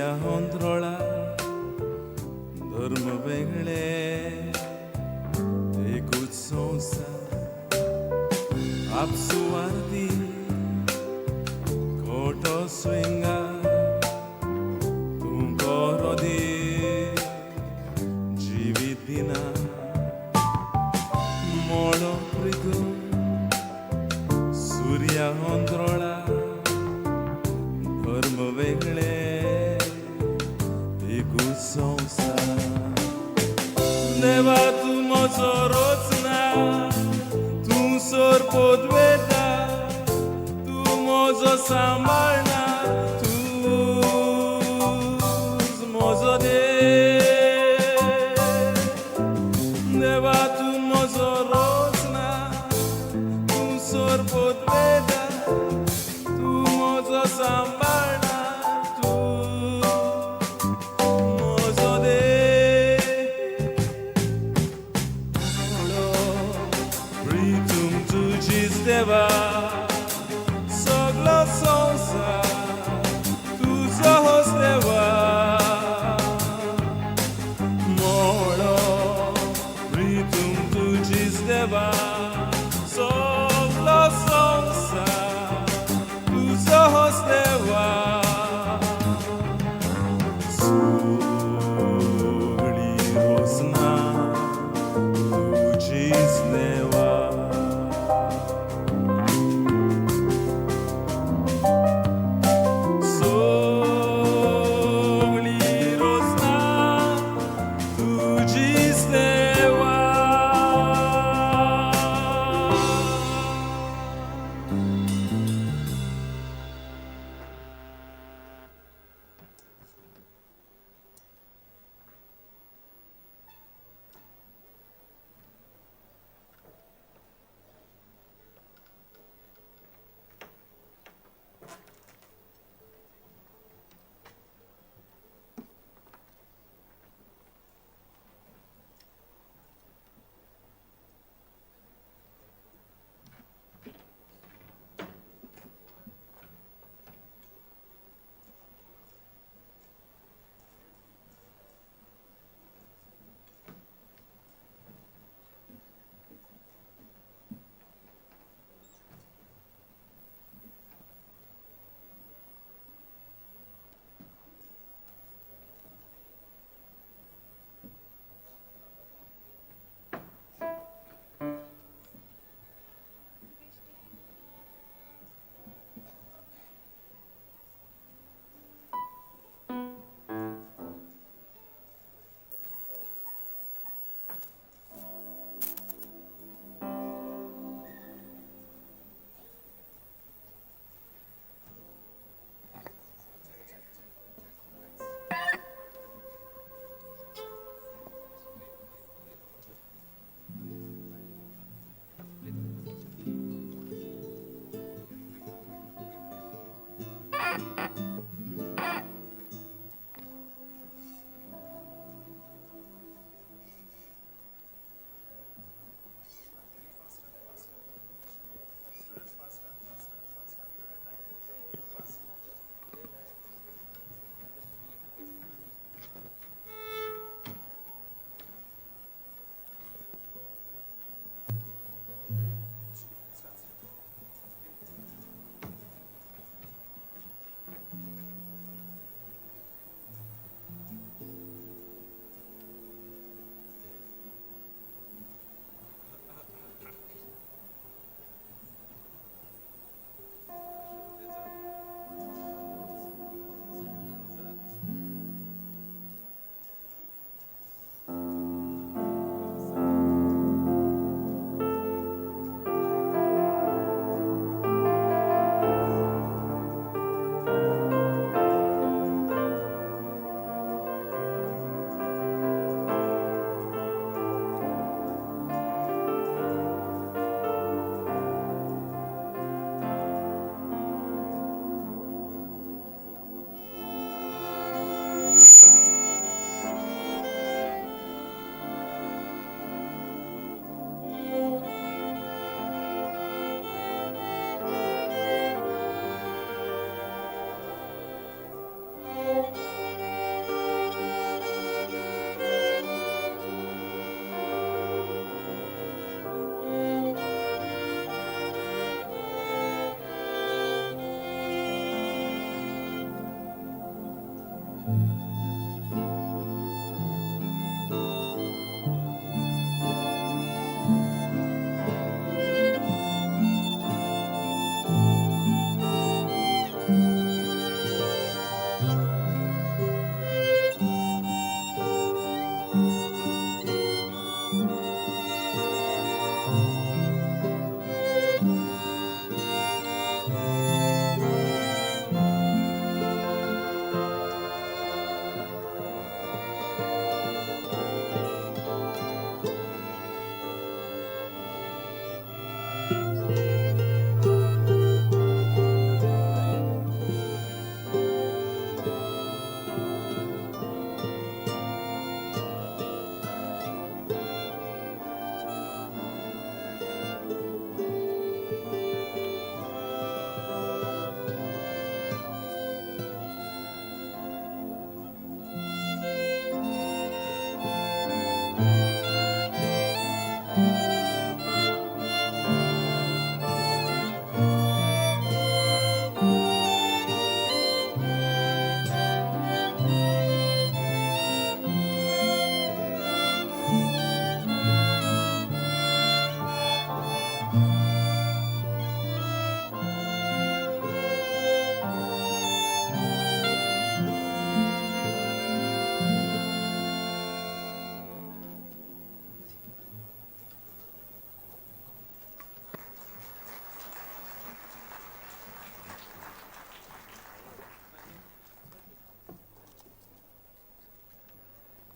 अंतरोळा धर्म वेगळे एकूच संसार आपसुवार्थी खोटो स्विंगा तूं करो दे जीवित दिना मोळो प्रितू सूर्या अंतरोळा धर्म वेगळे एकूच संसार देवा तूं म्हजो रोचना तूं सोर पोदवेता तूं म्हजो सांबाळना तूं म्हजो देव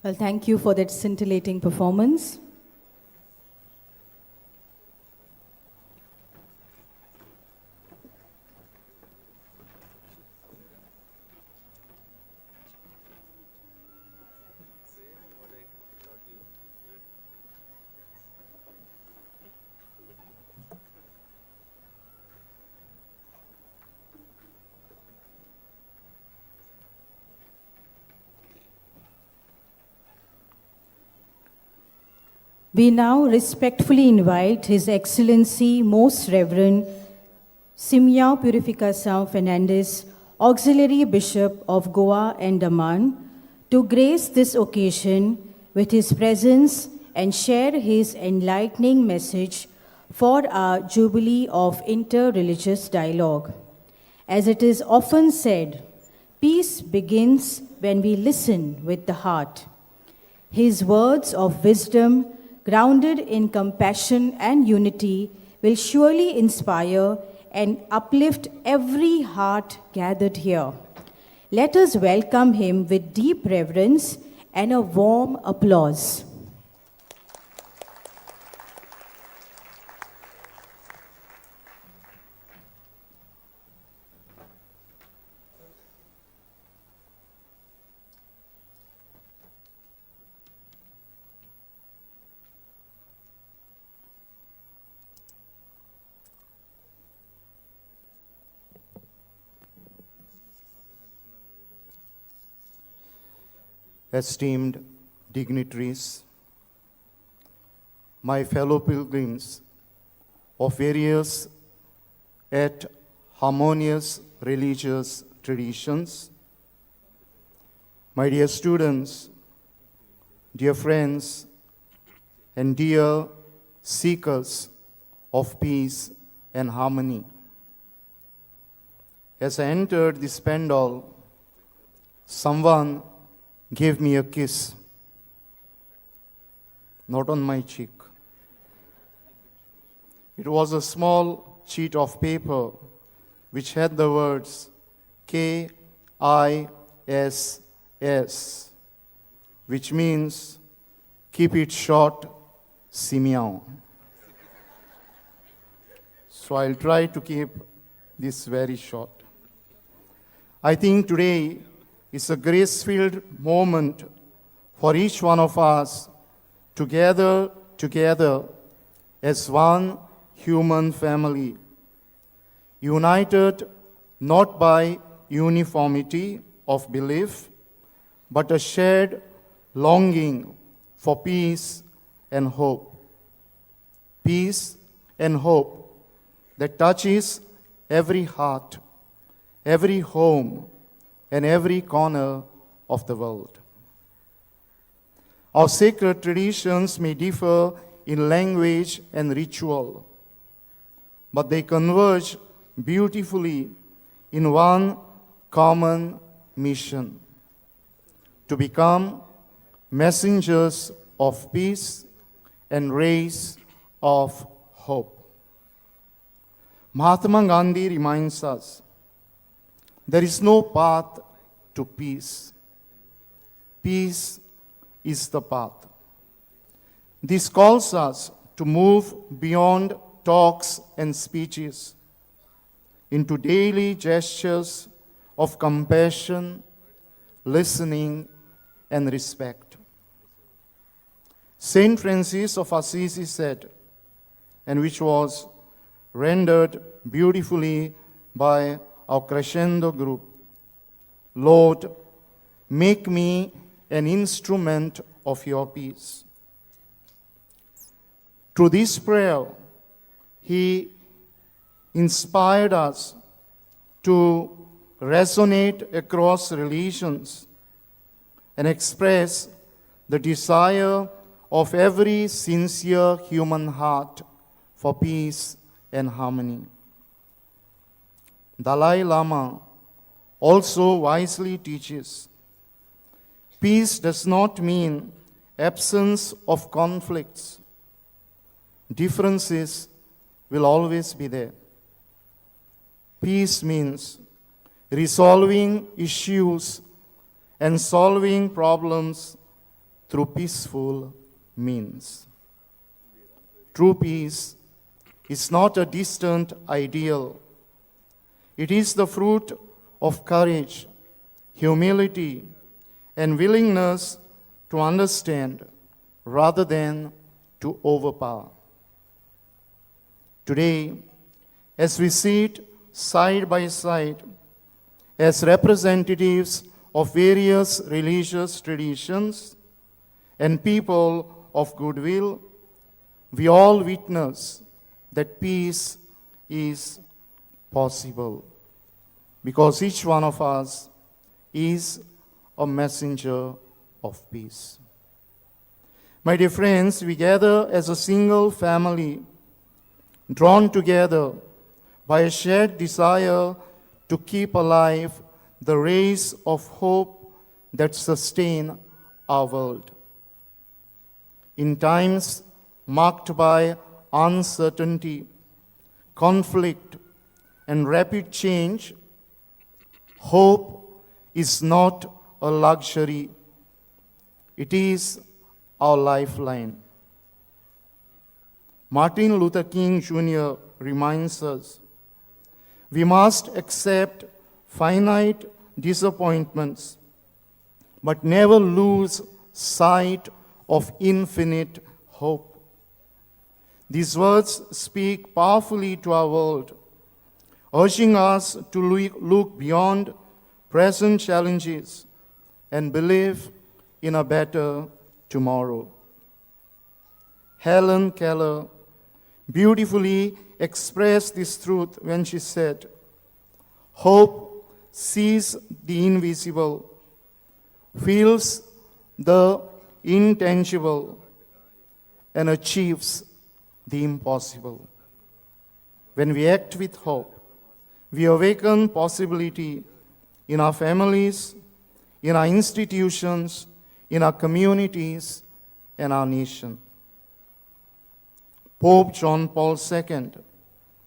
Well, thank you for that scintillating performance. We now respectfully invite His Excellency Most Reverend Simya Purificação Fernandes, Auxiliary Bishop of Goa and Daman, to grace this occasion with his presence and share his enlightening message for our Jubilee of Inter-Religious Dialogue. As it is often said, peace begins when we listen with the heart. His words of wisdom, grounded in compassion and unity, will surely inspire and uplift every heart gathered here. Let us welcome him with deep reverence and a warm applause. Esteemed dignitaries, my fellow pilgrims of various yet harmonious religious traditions, my dear students, dear friends, and dear seekers of peace and harmony. As I entered this pandal, someone gave me a kiss, not on my cheek. It was a small sheet of paper which had the words KISS, which means keep it short, Simeon. So I'll try to keep this very short. I think today is a grace-filled moment for each one of us to gather together as one human family, united not by uniformity of belief, but a shared longing for peace and hope. Peace and hope that touches every heart, every home, and every corner of the world. Our sacred traditions may differ in language and ritual, but they converge beautifully in one common mission: to become messengers of peace and rays of hope. Mahatma Gandhi reminds us, there is no path to peace. Peace is the path. This calls us to move beyond talks and speeches into daily gestures of compassion, listening, and respect. Saint Francis of Assisi said, and which was rendered beautifully by our crescendo group, Lord, make me an instrument of your peace. Through this prayer, he inspired us to resonate across religions and express the desire of every sincere human heart for peace and harmony. Dalai Lama also wisely teaches, peace does not mean absence of conflicts. Differences will always be there. Peace means resolving issues and solving problems through peaceful means. True peace is not a distant ideal. It is the fruit of courage, humility, and willingness to understand rather than to overpower. Today, as we sit side by side as representatives of various religious traditions and people of goodwill, we all witness that peace is possible because each one of us is a messenger of peace. My dear friends, we gather as a single family, drawn together by a shared desire to keep alive the rays of hope that sustain our world. In times marked by uncertainty, conflict, and rapid change, hope is not a luxury. It is our lifeline. Martin Luther King Jr. reminds us we must accept finite disappointments, but never lose sight of infinite hope. These words speak powerfully to our world, urging us to look beyond present challenges and believe in a better tomorrow. Helen Keller beautifully expressed this truth when she said, "Hope sees the invisible, feels the intangible, and achieves the impossible." When we act with hope, we awaken possibility in our families, in our institutions, in our communities, and our nation. Pope John Paul II,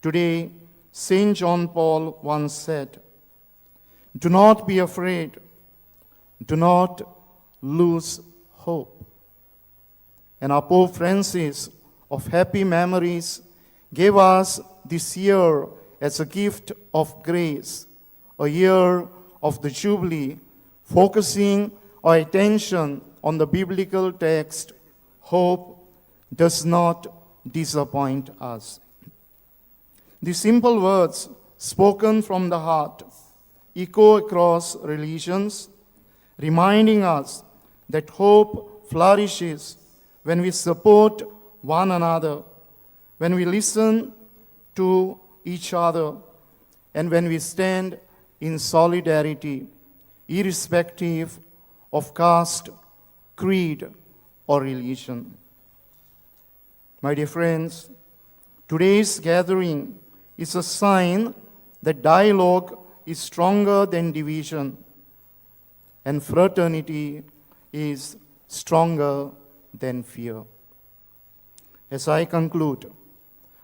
today St. John Paul once said, "Do not be afraid, do not lose hope." And our Pope Francis, of happy memories, gave us this year as a gift of grace, a year of the Jubilee, focusing our attention on the biblical text, "Hope does not disappoint us." These simple words, spoken from the heart, echo across religions, reminding us that hope flourishes when we support one another, when we listen to each other, and when we stand in solidarity, irrespective of caste, creed, or religion. My dear friends, today's gathering is a sign that dialogue is stronger than division, and fraternity is stronger than fear. As I conclude,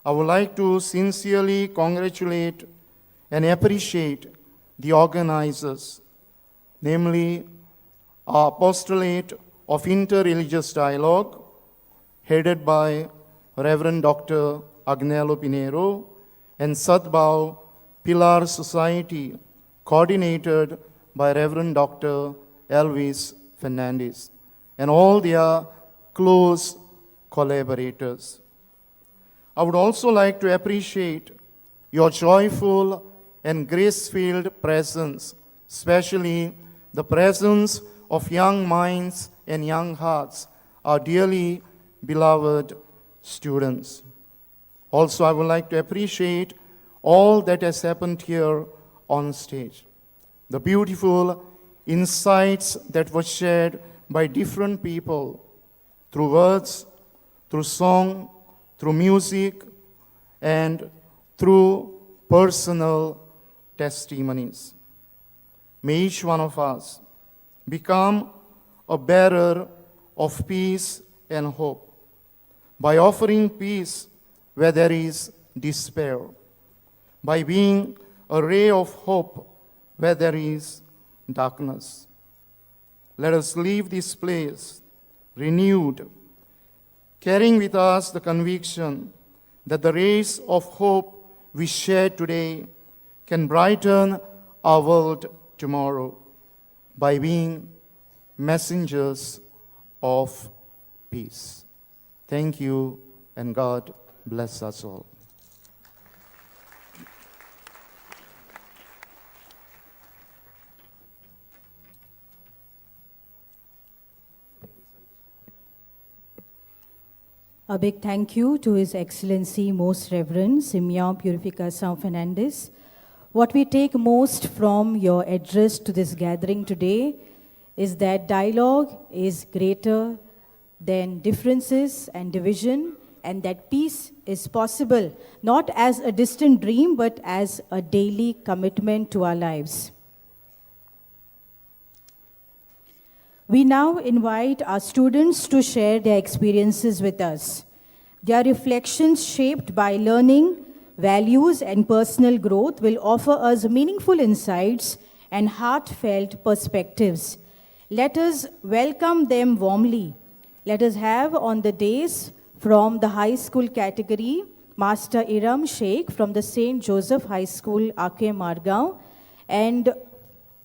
I would like to sincerely congratulate and appreciate the organizers, namely our Apostolate of Interreligious Dialogue, headed by Reverend Dr. Agnello Pinero, and Sadbhav Pilar Society, coordinated by Reverend Dr. Elvis Fernandez, and all their close collaborators. I would also like to appreciate your joyful and grace-filled presence, especially the presence of young minds and young hearts, our dearly beloved students. Also, I would like to appreciate all that has happened here on stage. The beautiful insights that were shared by different people through words, through song, through music, and through personal testimonies. May each one of us become a bearer of peace and hope by offering peace where there is despair, by being a ray of hope where there is darkness. Let us leave this place renewed, carrying with us the conviction that the rays of hope we share today can brighten our world tomorrow by being messengers of peace. Thank you, and God bless us all. A big thank you to His Excellency Most Reverend Simeon Purificação Fernandes. What we take most from your address to this gathering today is that dialogue is greater than differences and division, and that peace is possible, not as a distant dream, but as a daily commitment to our lives. We now invite our students to share their experiences with us. Their reflections shaped by learning, values, and personal growth will offer us meaningful insights and heartfelt perspectives. Let us welcome them warmly. Let us have on the days from the high school category, Master Xavierache from the St. Joseph High School, Ake Margao, and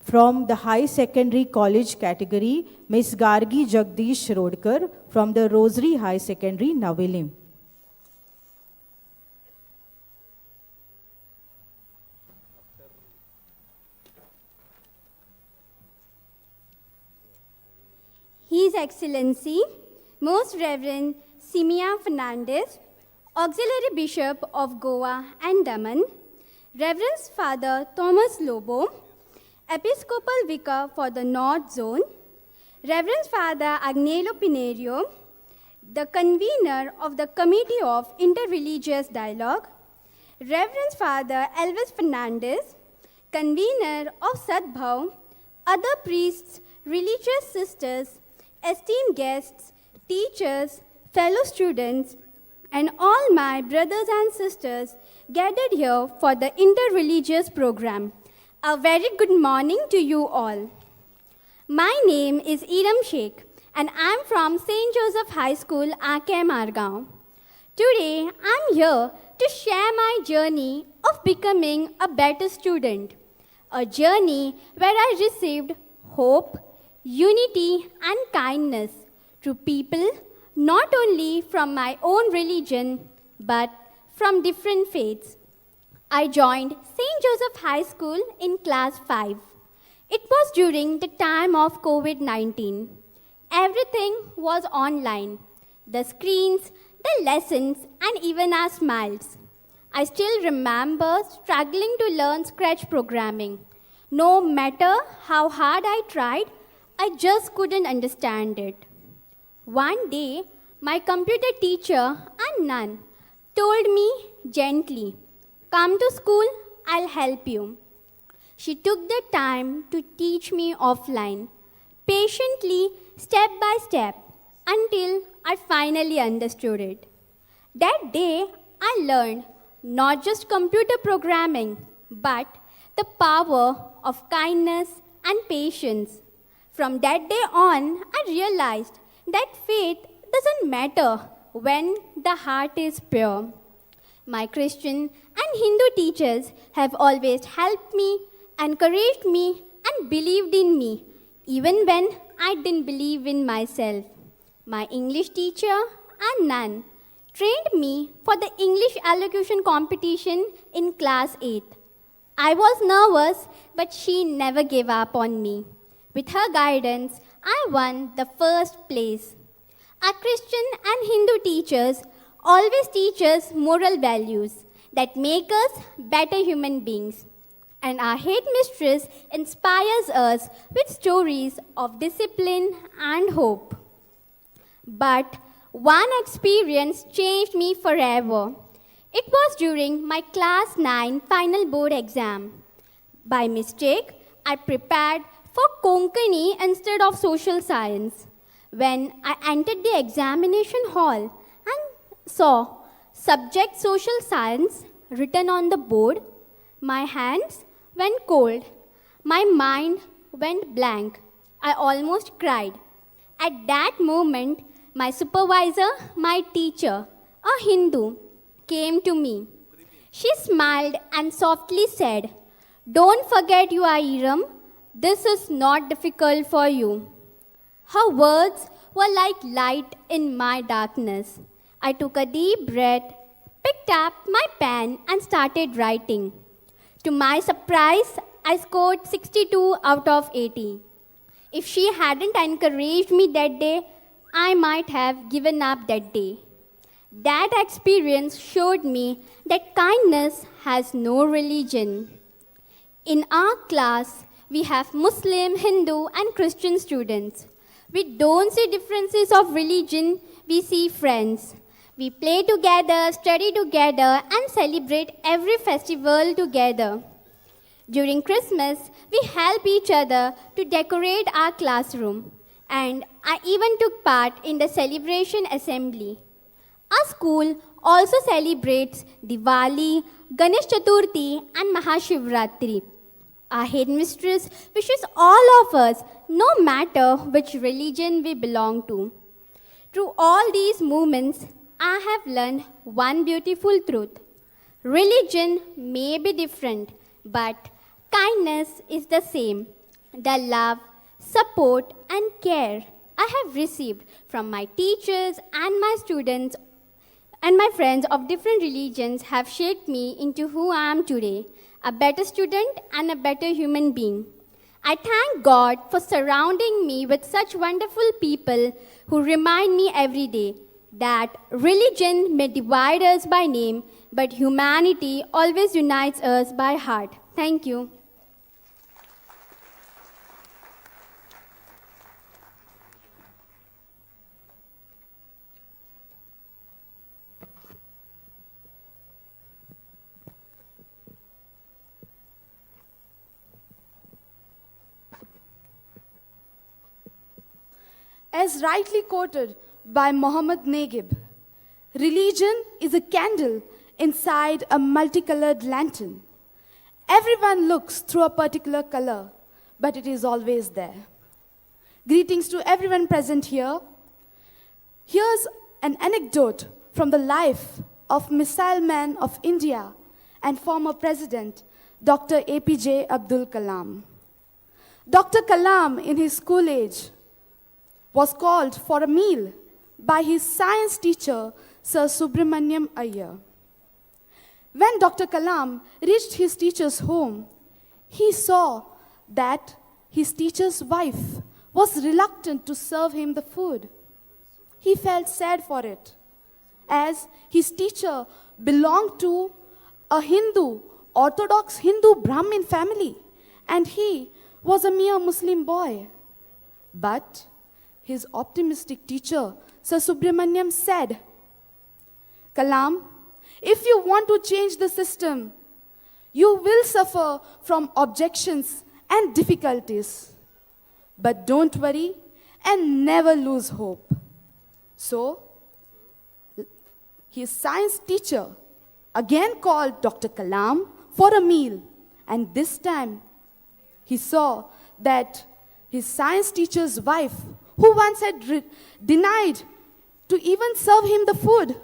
from the high secondary college category, Ms. Gargi Jagdish Rodkar from the Rosary High Secondary, Navelim. His Excellency, Most Reverend Simeon Fernandes, Auxiliary Bishop of Goa and Daman, Reverend Father Thomas Lobo, Episcopal Vicar for the North Zone, Reverend Father Agnello Pinerio, the convener of the Committee of Interreligious Dialogue, Reverend Father Elvis Fernandes, convener of Sadbhav, other priests, religious sisters, esteemed guests, teachers, fellow students, and all my brothers and sisters gathered here for the interreligious program. A very good morning to you all. My name is Xavierache, and I'm from St. Joseph High School, Ake Margao. Today, I'm here to share my journey of becoming a better student, a journey where I received hope, unity, and kindness to people not only from my own religion, but from different faiths. I joined St. Joseph High School in class 5. It was during the time of COVID-19. Everything was online. The screens, the lessons, and even our smiles. I still remember struggling to learn Scratch programming. No matter how hard I tried, I just couldn't understand it. One day, my computer teacher and nun told me gently, "Come to school, I'll help you." She took the time to teach me offline, patiently, step by step, until I finally understood it. That day, I learned not just computer programming, but the power of kindness and patience. From that day on, I realized that faith doesn't matter when the heart is pure. My Christian and Hindu teachers have always helped me, encouraged me, and believed in me, even when I didn't believe in myself. My English teacher and nun trained me for the English elocution competition in class 8. I was nervous, but she never gave up on me. With her guidance, I won the first place. Our Christian and Hindu teachers always teach us moral values that make us better human beings. And our head mistress inspires us with stories of discipline and hope. But one experience changed me forever. It was during my class 9 final board exam. By mistake, I prepared for Konkani instead of social science. When I entered the examination hall and saw subject social science written on the board, my hands went cold. My mind went blank. I almost cried. At that moment, my supervisor, my teacher, a Hindu, came to me. She smiled and softly said, "Don't forget you are Iram. This is not difficult for you." Her words were like light in my darkness. I took a deep breath, picked up my pen, and started writing. To my surprise, I scored 62 out of 80. If she hadn't encouraged me that day, I might have given up that day. That experience showed me that kindness has no religion. In our class, we have Muslim, Hindu, and Christian students. We don't see differences of religion, we see friends. We play together, study together, and celebrate every festival together. During Christmas, we help each other to decorate our classroom, and I even took part in the celebration assembly. Our school also celebrates Diwali, Ganesh Chaturthi, and Mahashivratri. Our headmistress wishes all of us, no matter which religion we belong to. Through all these moments, I have learned one beautiful truth. Religion may be different, but kindness is the same. The love, support, and care I have received from my teachers and my students and my friends of different religions have shaped me into who I am today, a better student and a better human being. I thank God for surrounding me with such wonderful people who remind me every day that religion may divide us by name, but humanity always unites us by heart. Thank you. As rightly quoted by Muhammad Negib, religion is a candle inside a multicolored lantern. Everyone looks through a particular color, but it is always there. Greetings to everyone present here. Here's an anecdote from the life of Missile Man of India and former President Dr. APJ Abdul Kalam. Dr. Kalam, in his school age, was called for a meal by his science teacher, Sir Subramaniam Iyer. When Dr. Kalam reached his teacher's home, he saw that his teacher's wife was reluctant to serve him the food. He felt sad for it, as his teacher belonged to a Hindu, Orthodox Hindu Brahmin family, and he was a mere Muslim boy. But his optimistic teacher, Sir Subramaniam, said, "Kalam, if you want to change the system, you will suffer from objections and difficulties. But don't worry and never lose hope." So, his science teacher again called Dr. Kalam for a meal, and this time he saw that his science teacher's wife, who once had denied to even serve him the food,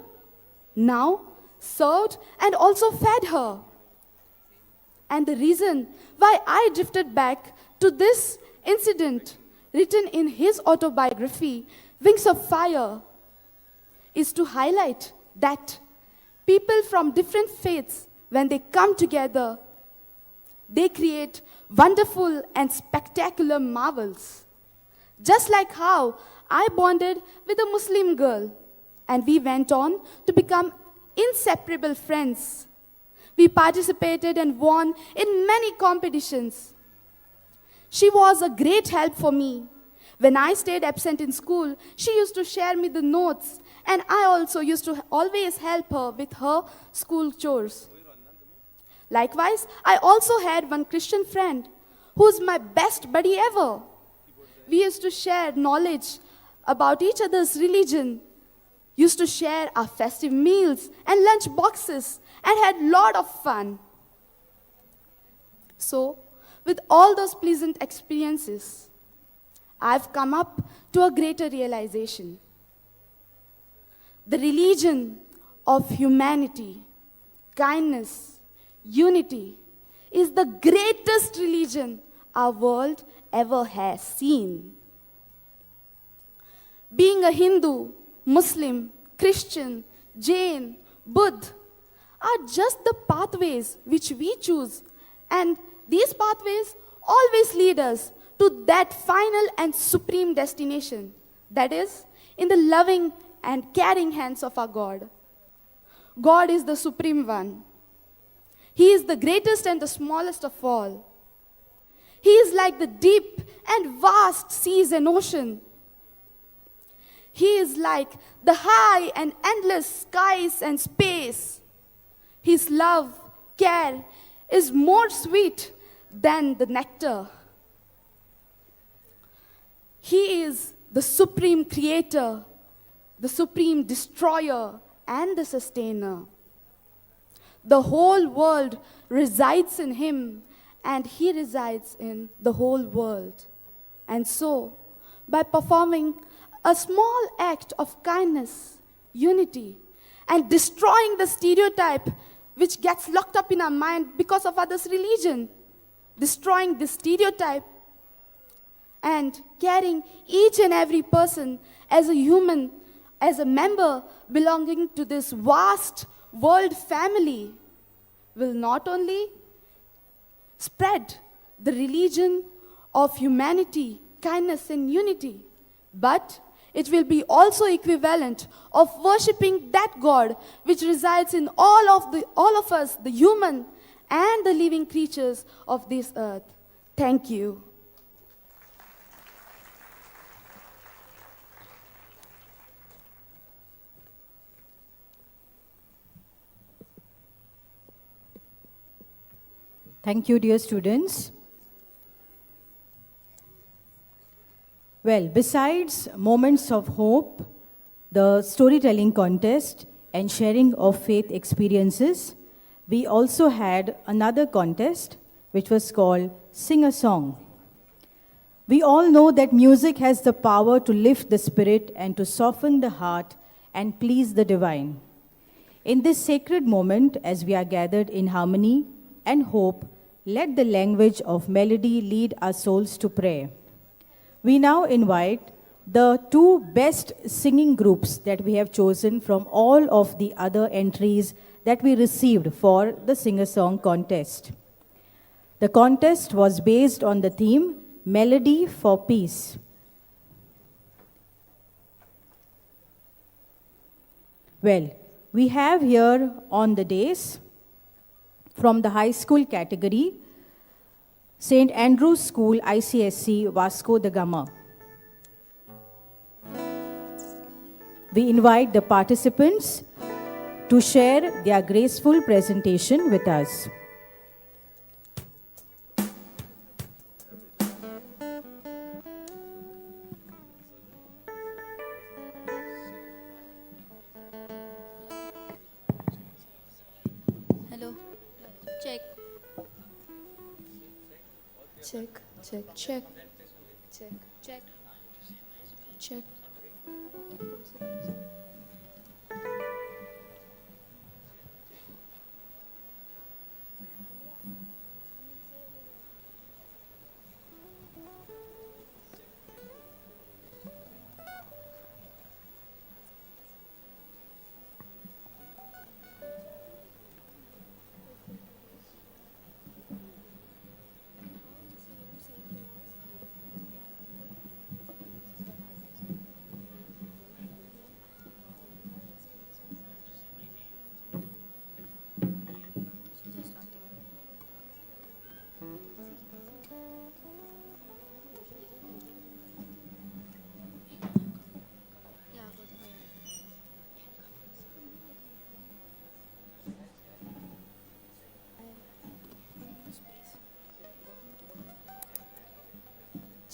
now served and also fed her. And the reason why I drifted back to this incident written in his autobiography, Wings of Fire, is to highlight that people from different faiths, when they come together, they create wonderful and spectacular marvels. Just like how I bonded with a Muslim girl, and we went on to become inseparable friends. We participated and won in many competitions. She was a great help for me. When I stayed absent in school, she used to share me the notes, and I also used to always help her with her school chores. Likewise, I also had one Christian friend who's my best buddy ever. We used to share knowledge about each other's religion, used to share our festive meals and lunch boxes, and had a lot of fun. So, with all those pleasant experiences, I've come up to a greater realization. The religion of humanity, kindness, unity is the greatest religion our world ever has seen. Being a Hindu, Muslim, Christian, Jain, Buddha are just the pathways which we choose, and these pathways always lead us to that final and supreme destination, that is, in the loving and caring hands of our God. God is the supreme one. He is the greatest and the smallest of all. He is like the deep and vast seas and ocean. He is like the high and endless skies and space. His love, care is more sweet than the nectar. He is the supreme creator, the supreme destroyer, and the sustainer. The whole world resides in him, and he resides in the whole world. And so, by performing a small act of kindness, unity, and destroying the stereotype which gets locked up in our mind because of others' religion, destroying this stereotype and carrying each and every person as a human, as a member belonging to this vast world family, will not only spread the religion of humanity, kindness, and unity, but it will be also equivalent of worshipping that God which resides in all of us, the human and the living creatures of this earth. Thank you. Thank you, dear students. Well, besides moments of hope, the storytelling contest, and sharing of faith experiences, we also had another contest which was called Sing a Song. We all know that music has the power to lift the spirit and to soften the heart and please the divine. In this sacred moment, as we are gathered in harmony and hope, let the language of melody lead our souls to prayer. We now invite the two best singing groups that we have chosen from all of the other entries that we received for the Sing-a-Song contest. The contest was based on the theme Melody for Peace. Well, we have here on the dais from the high school category, St. Andrew's School, ICSC, Vasco da Gama. We invite the participants to share their graceful presentation with us. Hello. Check. Check, check, check. Check, check. Check.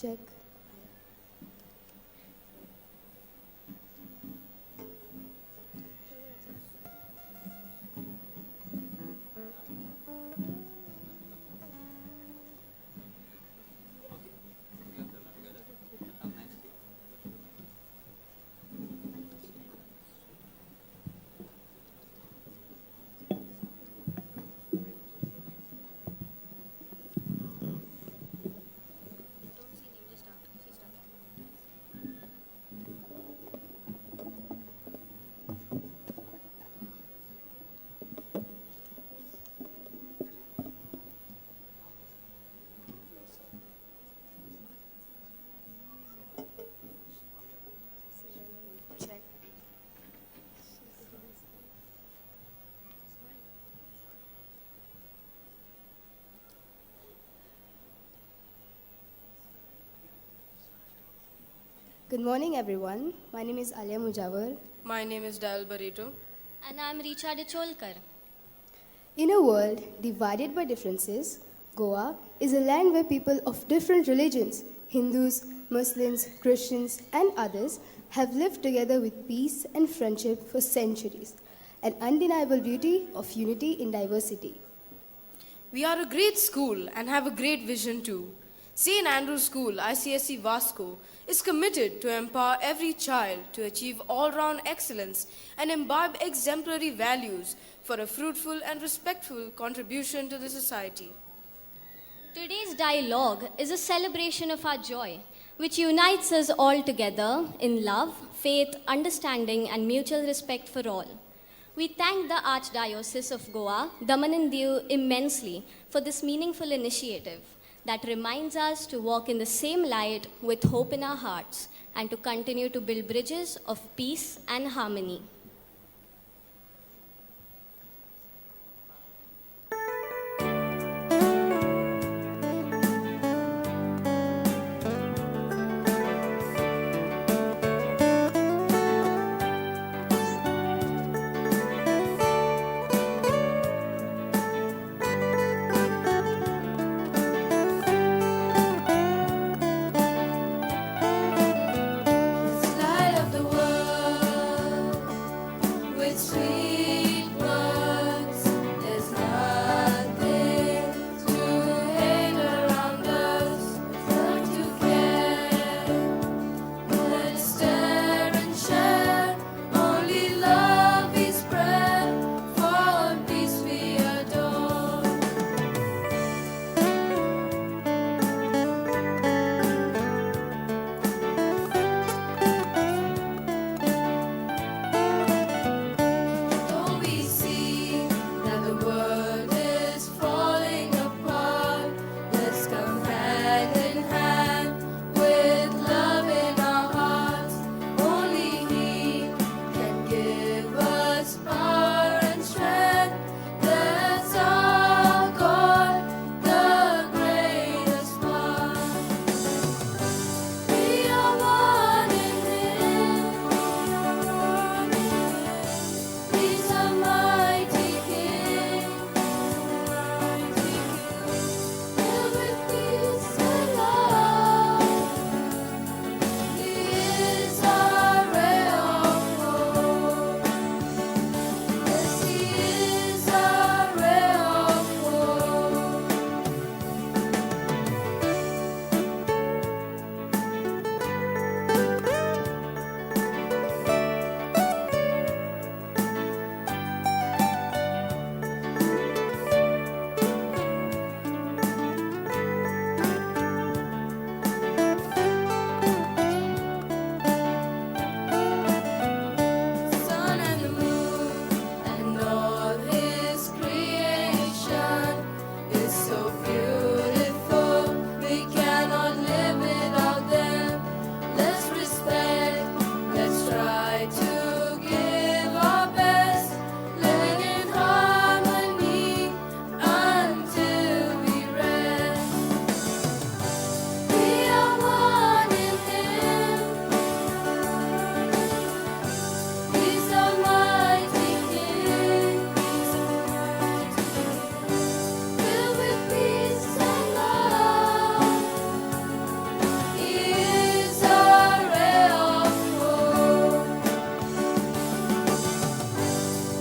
Check. Good morning, everyone. My name is Alia Mujawar. My name is Dal Barito. And I'm Richa De Cholkar. In a world divided by differences, Goa is a land where people of different religions, Hindus, Muslims, Christians, and others, have lived together with peace and friendship for centuries, an undeniable beauty of unity in diversity. We are a great school and have a great vision too. St. Andrew's School, ICSE Vasco, is committed to empower every child to achieve all-round excellence and imbibe exemplary values for a fruitful and respectful contribution to the society. Today's dialogue is a celebration of our joy, which unites us all together in love, faith, understanding, and mutual respect for all. We thank the Archdiocese of Goa, Daman and Diu, immensely for this meaningful initiative that reminds us to walk in the same light with hope in our hearts and to continue to build bridges of peace and harmony. Light of the world with sweet words. There's nothing to hate around us, not to care. Let's stare and share. Only love we spread. For peace we adore. Don't we see that the world is falling apart? Let's come hand in hand with love in our hearts. Only He can give us power and strength. That's our God, the greatest one. We are one in Him. He's a mighty King, filled with peace and love. He is our ray of hope. Yes, He is our ray of hope. Sun and the moon and all His creation is so beautiful. We cannot live without them. Let's respect. Let's try to give our best. Living in harmony until we rest. We are one in Him. He's a mighty King, filled with peace and love. He is our ray of hope.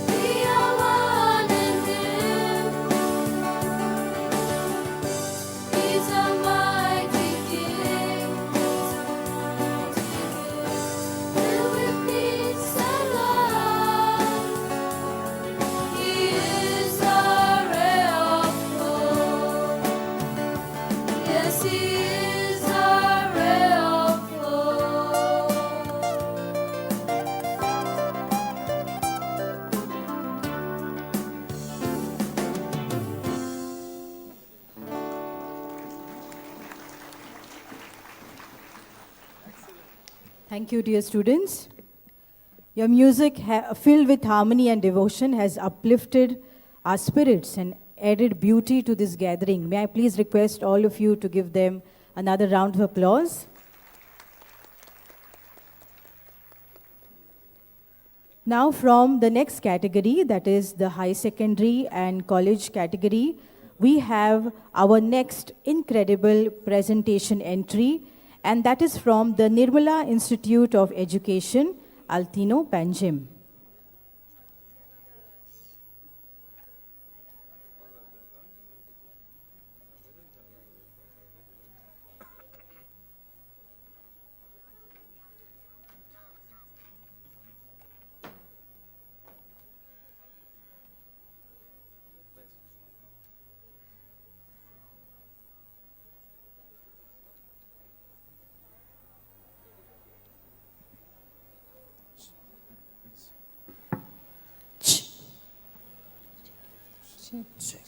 We are one in Him. He's a mighty King, filled with peace and love. He is our ray of hope. Yes, He is our ray of hope. Thank you, dear students. Your music, filled with harmony and devotion, has uplifted our spirits and added beauty to this gathering. May I please request all of you to give them another round of applause? Now from the next category, that is the high secondary and college category, we have our next incredible presentation entry, and that is from the Nirmala Institute of Education, Altino Panjim.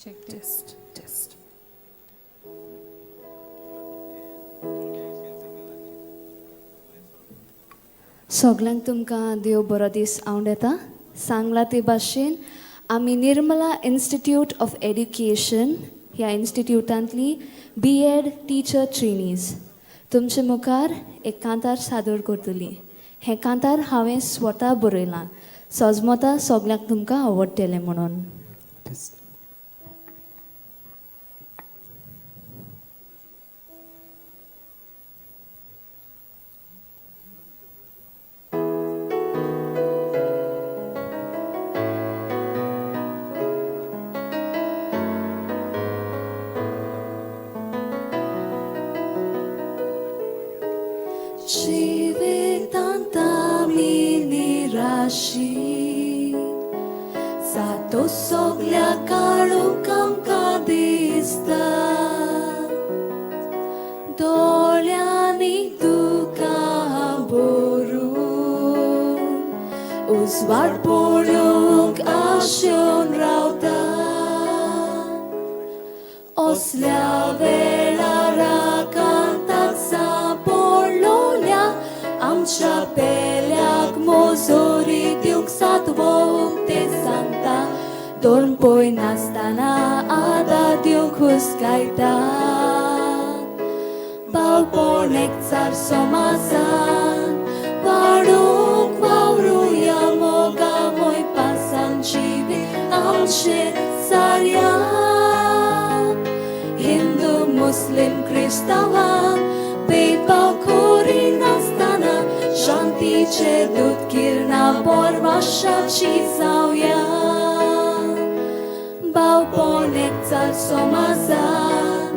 Check test. सगळ्यांक तुमकां देव बरो दीस हांव येता सांगला ते भाशेन आमी Nirmala institute of education ह्या इन्स्टिट्यूटांतली BEd teacher trainees तुमचे मुखार एक कांतार सादर करतली हें कांतार हांवें स्वता बरयलां सजमता सगळ्यांक तुमकां आवडटलें म्हणून Sato soglia kalu kamka dista Dolyani duka borun Uzvar polung asjon rauta Oslia velara kantak sa pololya Amcha peliak mozori tiuk satvok te santa Dorm poi nastana ada tiuk huskaita Balponek car somazan Varuk vauruja moga moj pasan čivi Amše carja Hindu, Muslim, Kristavan Bejpal kori nastana Shanti če dutkirna borva šači zavja Balponek car somazan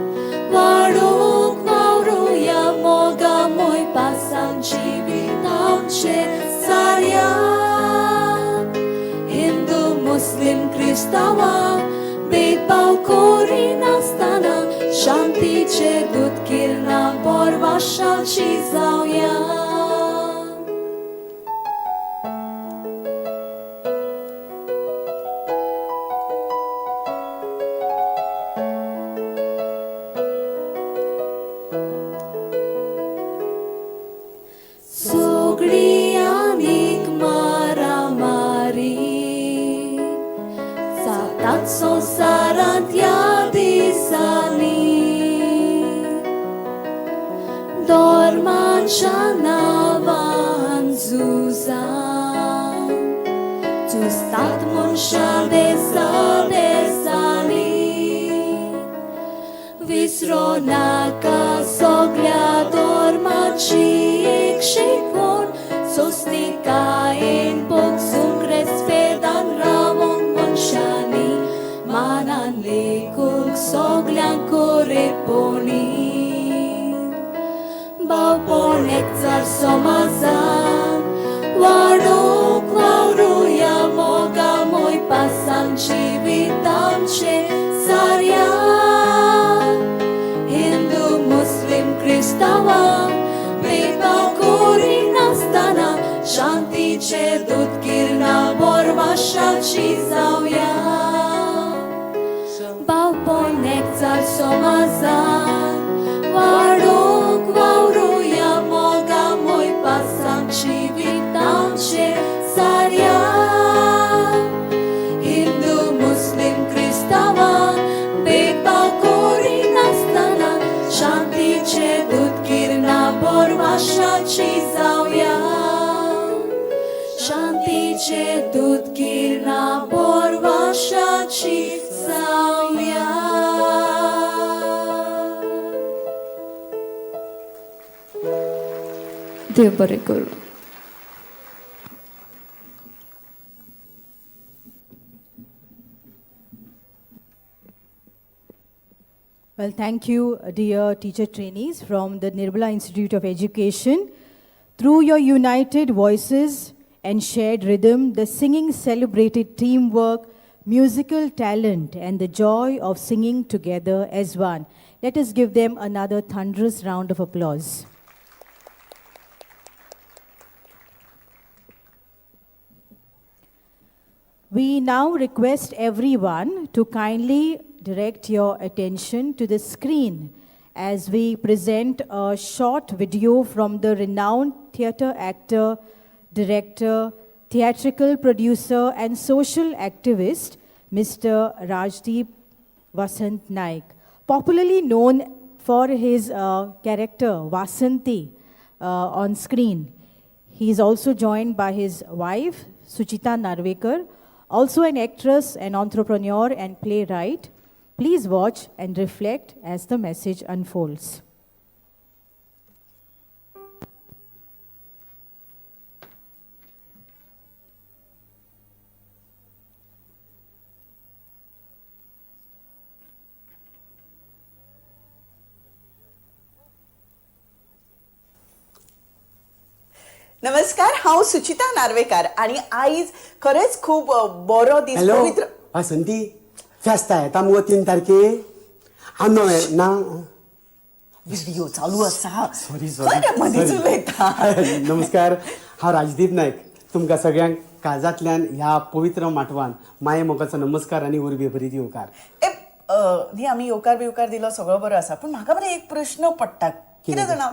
Varuk vauruja moga moj pasan čivi Tamče carja Hindu, Muslim, Kristavan Bejpal kori nastana Shanti če dutkirna borva šači zavja Sogrianik maramari Satat sonsarat yadisani Dorman shanavan zuzan Tu stat munsha desani Visronaka soglia dormachik shikon Sostikain boksum krespedan ramon munshani Manan lekuk soglian koreponi Balponek car somazan Varuk vauruja moga moj pasan čivitam če carja Hindu, Muslim, Kristavan Bejpal kori nastana Shanti če dutkirna borva šači zavja Balponek car somazan Varuk vauruja moga moj pasan čivitam če carja Hindu, Muslim, Kristavan Bejpal kori nastana Shanti če dutkirna borva šači zavja Shanti Felice tut kirna porvashachi saumya. देव बरे करू. Well, thank you, dear teacher trainees from the Nirmala Institute of Education. Through your united voices and shared rhythm, the singing celebrated teamwork, musical talent, and the joy of singing together as one. Let us give them another thunderous round of applause. We now request everyone to kindly direct your attention to the screen as we present a short video from the renowned theatre actor, director, theatrical producer, and social activist, Mr. Rajdeep Vasant Naik, popularly known for his character Vasanti on screen. He is also joined by his wife, Suchita Narvekar, also an actress, an entrepreneur, and playwright. Please watch and reflect as the message unfolds. नमस्कार, हांव सुचिता नार्वेकार आणि आयज खरेच खूप बरो दीस पवित्र. वासंती फेस्ता येता मुगो 3 तारखे हांव ना व्हिडिओ चालू आसा. सॉरी मदींच उलयता. नमस्कार, हांव राजदीप नायक. तुमकां सगळ्यांक काळजांतल्यान ह्या पवित्र माटवान माये मोगाचो नमस्कार आनी उर्बे भरीत येवकार. न्ही आमी येवकार बिवकार दिलो सगळो बरो आसा, पूण म्हाका मरे एक प्रश्न पडटा. कितें जाणा,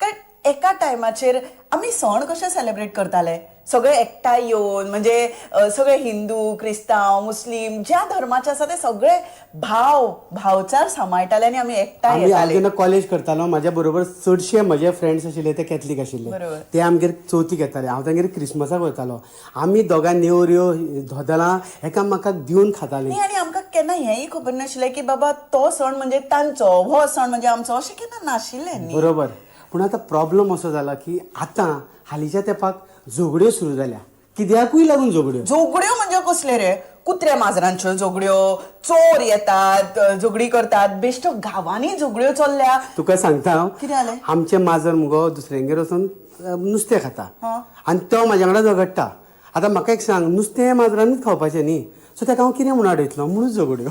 कारण एका टायमाचेर आमी सण कशे सेलिब्रेट करताले, सगळे एकठांय येवन, म्हणजे सगळे हिंदू, क्रिस्तांव, मुस्लीम ज्या धर्माचे आसा ते सगळे भावचार सांबाळटाले आनी आमी एकठांय येताले. जेन्ना कॉलेज करतालो म्हाज्या बरोबर चडशे म्हजे फ्रेंड्स आशिल्ले ते कॅथलीक आशिल्ले. ते आमगेर चवथीक येताले, हांव तांगेर क्रिसमसाक वतालो. आमी दोगां नेवऱ्यो धोदलां एकामेकाक दिवन खातालीं. आनी आमकां केन्ना हेंय खबर नाशिल्लें की बाबा तो सण म्हणजे तांचो, हो सण म्हणजे आमचो, अशें केन्ना नाशिल्लें. बरोबर. पूण आतां प्रॉब्लम असो जाला की आतां हालींच्या तेंपाक झगड्यो सुरू जाल्या. कित्याकूय लागून झगड्यो म्हणजे कसले रे? कुत्र्या माजरांच्यो झगड्यो, चोर येतात, झगडी करतात, बेश्टो गांवांनी झगड्यो चल्ल्या. तुका सांगता, कितें जालें? आमचें माजर मुगो दुसऱ्यांगेर वचून नुस्तें खाता आनी तो म्हाज्या वांगडा झगडटा. आतां म्हाका एक सांग, नुस्तें माजरांनीच खावपाचें न्ही, सो ताका हांव कितें म्हणून आडयतलो म्हणून झगड्यो.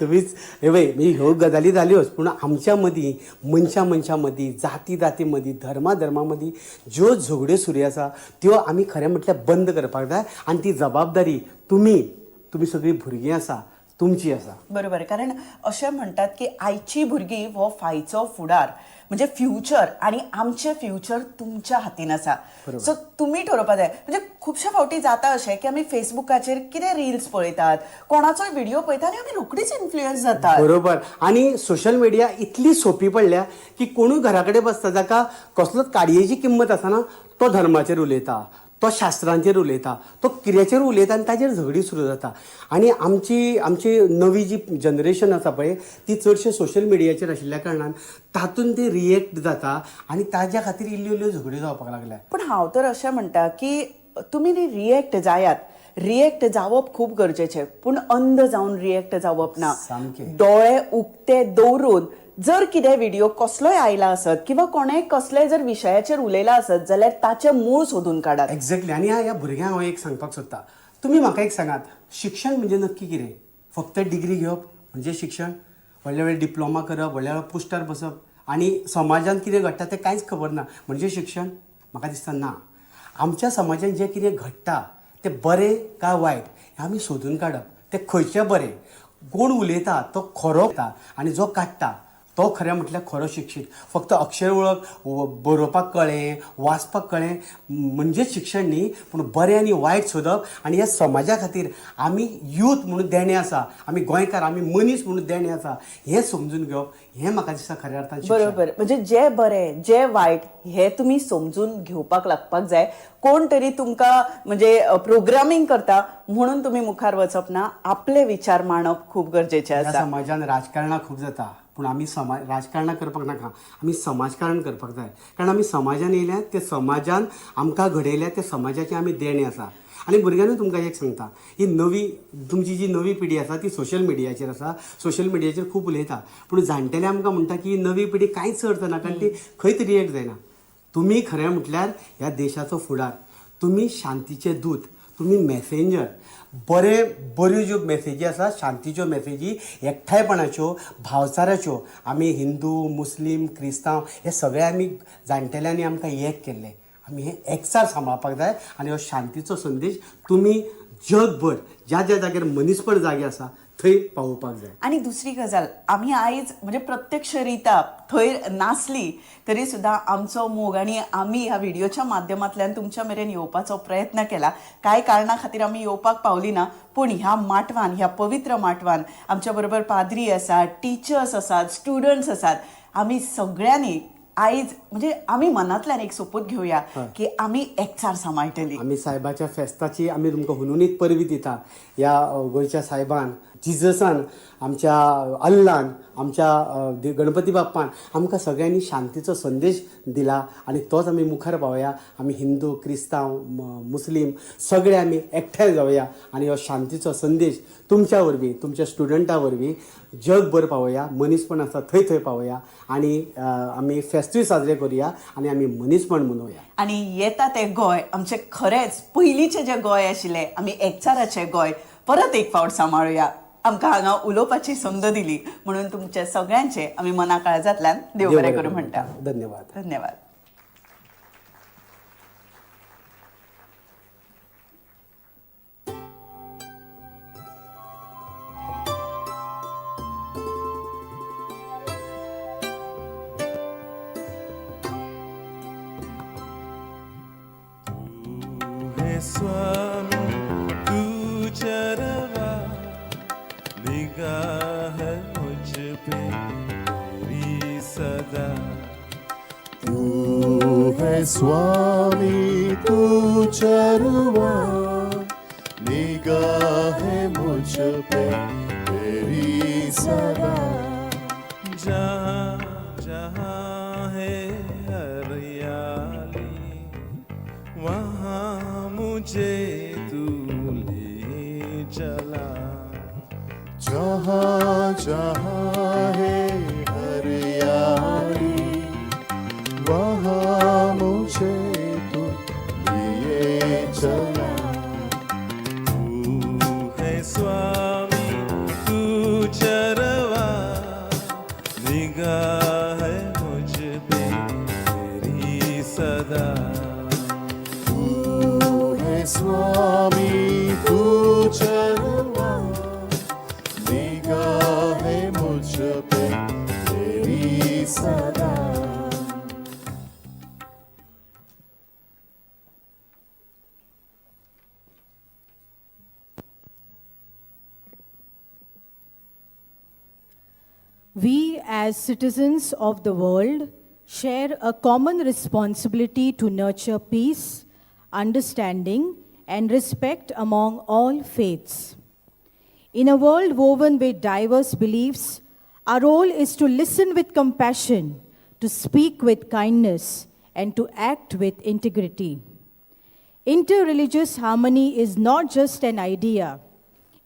तुमीच हे पळय, ह्यो गजाली जाल्योच, पूण आमच्या मदीं मनशां मदीं, जाती मदीं, धर्मा मदीं ज्यो झगड्यो सुरू आसा त्यो आमी खरें म्हटल्यार बंद करपाक जाय. आनी ती जबाबदारी तुमी सगळीं भुरगीं आसा तुमची आसा. बरोबर, कारण अशें म्हणटात की आयची भुरगीं हो फायचो फुडार, म्हणजे फ्युचर, आणि आमचें फ्युचर तुमच्या हातीन आसा. सो तुमी ठरोवपा जाय. म्हणजे खुबशे फावटी जाता अशें की आमी फेसबुकाचेर कितें रिल्स पळयतात, कोणाचोय व्हिडिओ पळयतात आनी आमी रोखडीच इन्फ्लुयन्स जातात. बरोबर. आनी सोशल मिडिया इतली सोपी पडल्या की कोणूय घरा कडेन बसता, जाका कसलोच काडयेची किंमत आसना, तो धर्माचेर उलयता, तो शास्त्रांचेर उलयता, तो कित्याचेर उलयता आनी ताचेर झगडी सुरू जाता. आनी आमची नवी जी जनरेशन आसा पळय ती चडशे सोशल मिडियाचेर आशिल्ल्या कारणान तातूंत ते रिएक्ट जाता आनी ताज्या खातीर इल्ल्यो झगड्यो जावपाक लागल्या. पूण हांव तर अशें म्हणटा की तुमी न्ही रिएक्ट जायात. रिएक्ट जावप खूब गरजेचें, पूण अंध जावन रिएक्ट जावप ना. दोळे उक्ते दवरून जर कितें व्हिडिओ कसलोय आयला आसत किंवा कोणेय कसलेय जर विशयाचेर उलयला आसत जाल्यार ताचें मूळ सोदून काडात. एक्झॅक्टली. आनी ह्या भुरग्यांक हांव एक सांगपाक सोदतां, तुमी म्हाका एक सांगात, शिक्षण म्हणजे नक्की कितें? फक्त डिग्री घेवप म्हणजे शिक्षण? व्हडले डिप्लोमा करप, व्हडल्या पोस्टार बसप आनी समाजांत कितें घडटा तें कांयच खबर ना म्हणजे शिक्षण? म्हाका दिसता ना. आमच्या समाजांत जें कितें घडटा तें बरें काय वायट हें आमी सोदून काडप. तें खंयचें बरें, कोण उलयता तो खरो आनी जो काडटा तो खरें म्हटल्यार खरो शिक्षीत. फक्त अक्षर वळख, बरोवपाक कळ्ळें, वाचपाक कळ्ळें म्हणजेच शिक्षण न्ही, पूण बरें आनी वायट सोदप आनी ह्या समाजा खातीर आमी यूथ म्हणून देणे आसा, आमी गोंयकार, आमी मनीस म्हणून देणे आसा, हें समजून घेवप हें म्हाका दिसता खऱ्या अर्थान शिक्षण. बरोबर. म्हणजे जे बरें जे वायट हे तुमी समजून घेवपाक लागपाक जाय. कोण तरी तुमकां म्हणजे प्रोग्रामींग करता म्हणून तुमी मुखार वचप ना, आपले विचार मांडप खूब गरजेचें ह्या आसा. समाजान राजकारणां खूब जाता, पूण आमी राजकारणां करपाक नाका, आमी समाजकारण करपाक जाय. कारण आमी समाजान येयल्यात, त्या समाजान आमकां घडयल्या, त्या समाजाचे आमी देणे आसा. आनी भुरग्यांनी तुमकां एक सांगता, ही नवी तुमची जी नवी पिढी आसा ती सोशल मिडियाचेर आसा, सोशल मिडियाचेर खूब उलयता, पूण जाणटेले आमकां म्हणटा की ही नवी पिढी कांयच अर्थ ना, कारण ती खंयच रिएक्ट जायना. तुमी खरें म्हटल्यार ह्या देशाचो फुडार, तुमी शांतीचे दूत, तुमी मॅसेंजर. बऱ्यो ज्यो मॅसेजी आसा, शांतीच्यो मॅसेजी, एकठांयपणाच्यो, भावचाराच्यो, आमी हिंदू, मुस्लीम, क्रिस्तांव हे सगळे आमी जाणटेल्यांनी आमकां एक केल्ले. आमी हें एकचार सांबाळपाक जाय आनी हो शांतीचो संदेश तुमी जगभर ज्या ज्या जाग्यार मनीसपण जागे आसा थंय पावोवपाक जाय. आणि दुसरी गजाल, आमी आयज म्हणजे प्रत्यक्षरित्या थंय नासली तरी सुद्दां आमचो मोग आनी आमी ह्या व्हिडिओच्या माध्यमांतल्यान तुमच्या मेरेन येवपाचो प्रयत्न केला. कांय कारणां खातीर आमी येवपाक पावली ना, पूण ह्या माटवान, ह्या पवित्र माटवान आमच्या बरोबर पाद्री आसात, टिचर्स आसात, स्टुडंट्स आसात. आमी सगळ्यांनी आयज म्हणजे आमी मनांतल्यान एक सोपूत घेवया की आमी एकचार सांबाळटली. आमी सायबाच्या फेस्ताची आमी तुमकां हुनूनीत परबी दिता. ह्या गोंयच्या सायबान, जिजसान, आमच्या अल्लान, आमच्या गणपती बाप्पान आमकां सगळ्यांनी शांतीचो संदेश दिला आनी तोच आमी मुखार पावया. आमी हिंदू, क्रिस्तांव, मुस्लीम सगळे आमी एकठांय जावया आनी हो शांतीचो संदेश तुमच्या वरवीं, तुमच्या स्टुडंटा वरवीं जगभर पावया, मनीसपण आसा थंय थंय पावया आनी आमी फेस्तूय साजरे करुया आनी आमी मनीसपण मनोवया. आनी येता तें गोंय आमचें खरेंच पयलींचें जें गोंय आशिल्लें, आमी एकचाराचें गोंय परत एक फावट सांबाळुया. आमकां हांगा उलोवपाची संद दिली म्हणून तुमच्या सगळ्यांचे आमी मना काळजांतल्यान देव बरें करूं म्हणटा. धन्यवाद. धन्यवाद. स्वामी तू चरवा, निगाह है मुझ पे तेरी सदा. तू है स्वामी तू चरवा, निगाह है मुझ पे तेरी सदा. जहाँ जहाँ है हरियाली वहाँ मुझे तू ले चला. जहाँ जहाँ है हरियाली वहाँ मुझे तू लिए चला. तू है स्वामी तू चरवा, निगाह है मुझ पे तेरी सदा. स्वामी तू चरवा, निगाह है मुझ पे तेरी सदा. We, as citizens of the world, share a common responsibility to nurture peace, understanding, and respect among all faiths. In a world woven with diverse beliefs, our role is to listen with compassion, to speak with kindness, and to act with integrity. Interreligious harmony is not just an idea.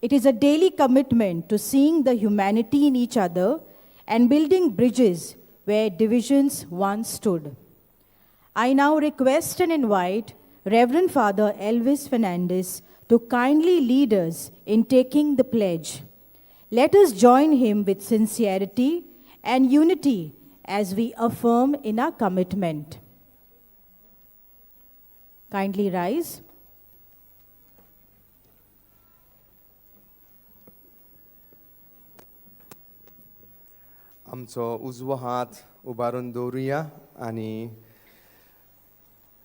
It is a daily commitment to seeing the humanity in each other and building bridges where divisions once stood. I now request and invite Reverend Father Elvis Fernandez to kindly lead us in taking the pledge. Let us join him with sincerity and unity as we affirm in our commitment. Kindly rise. आमचो उजवो हात उबारून दवरुया आनी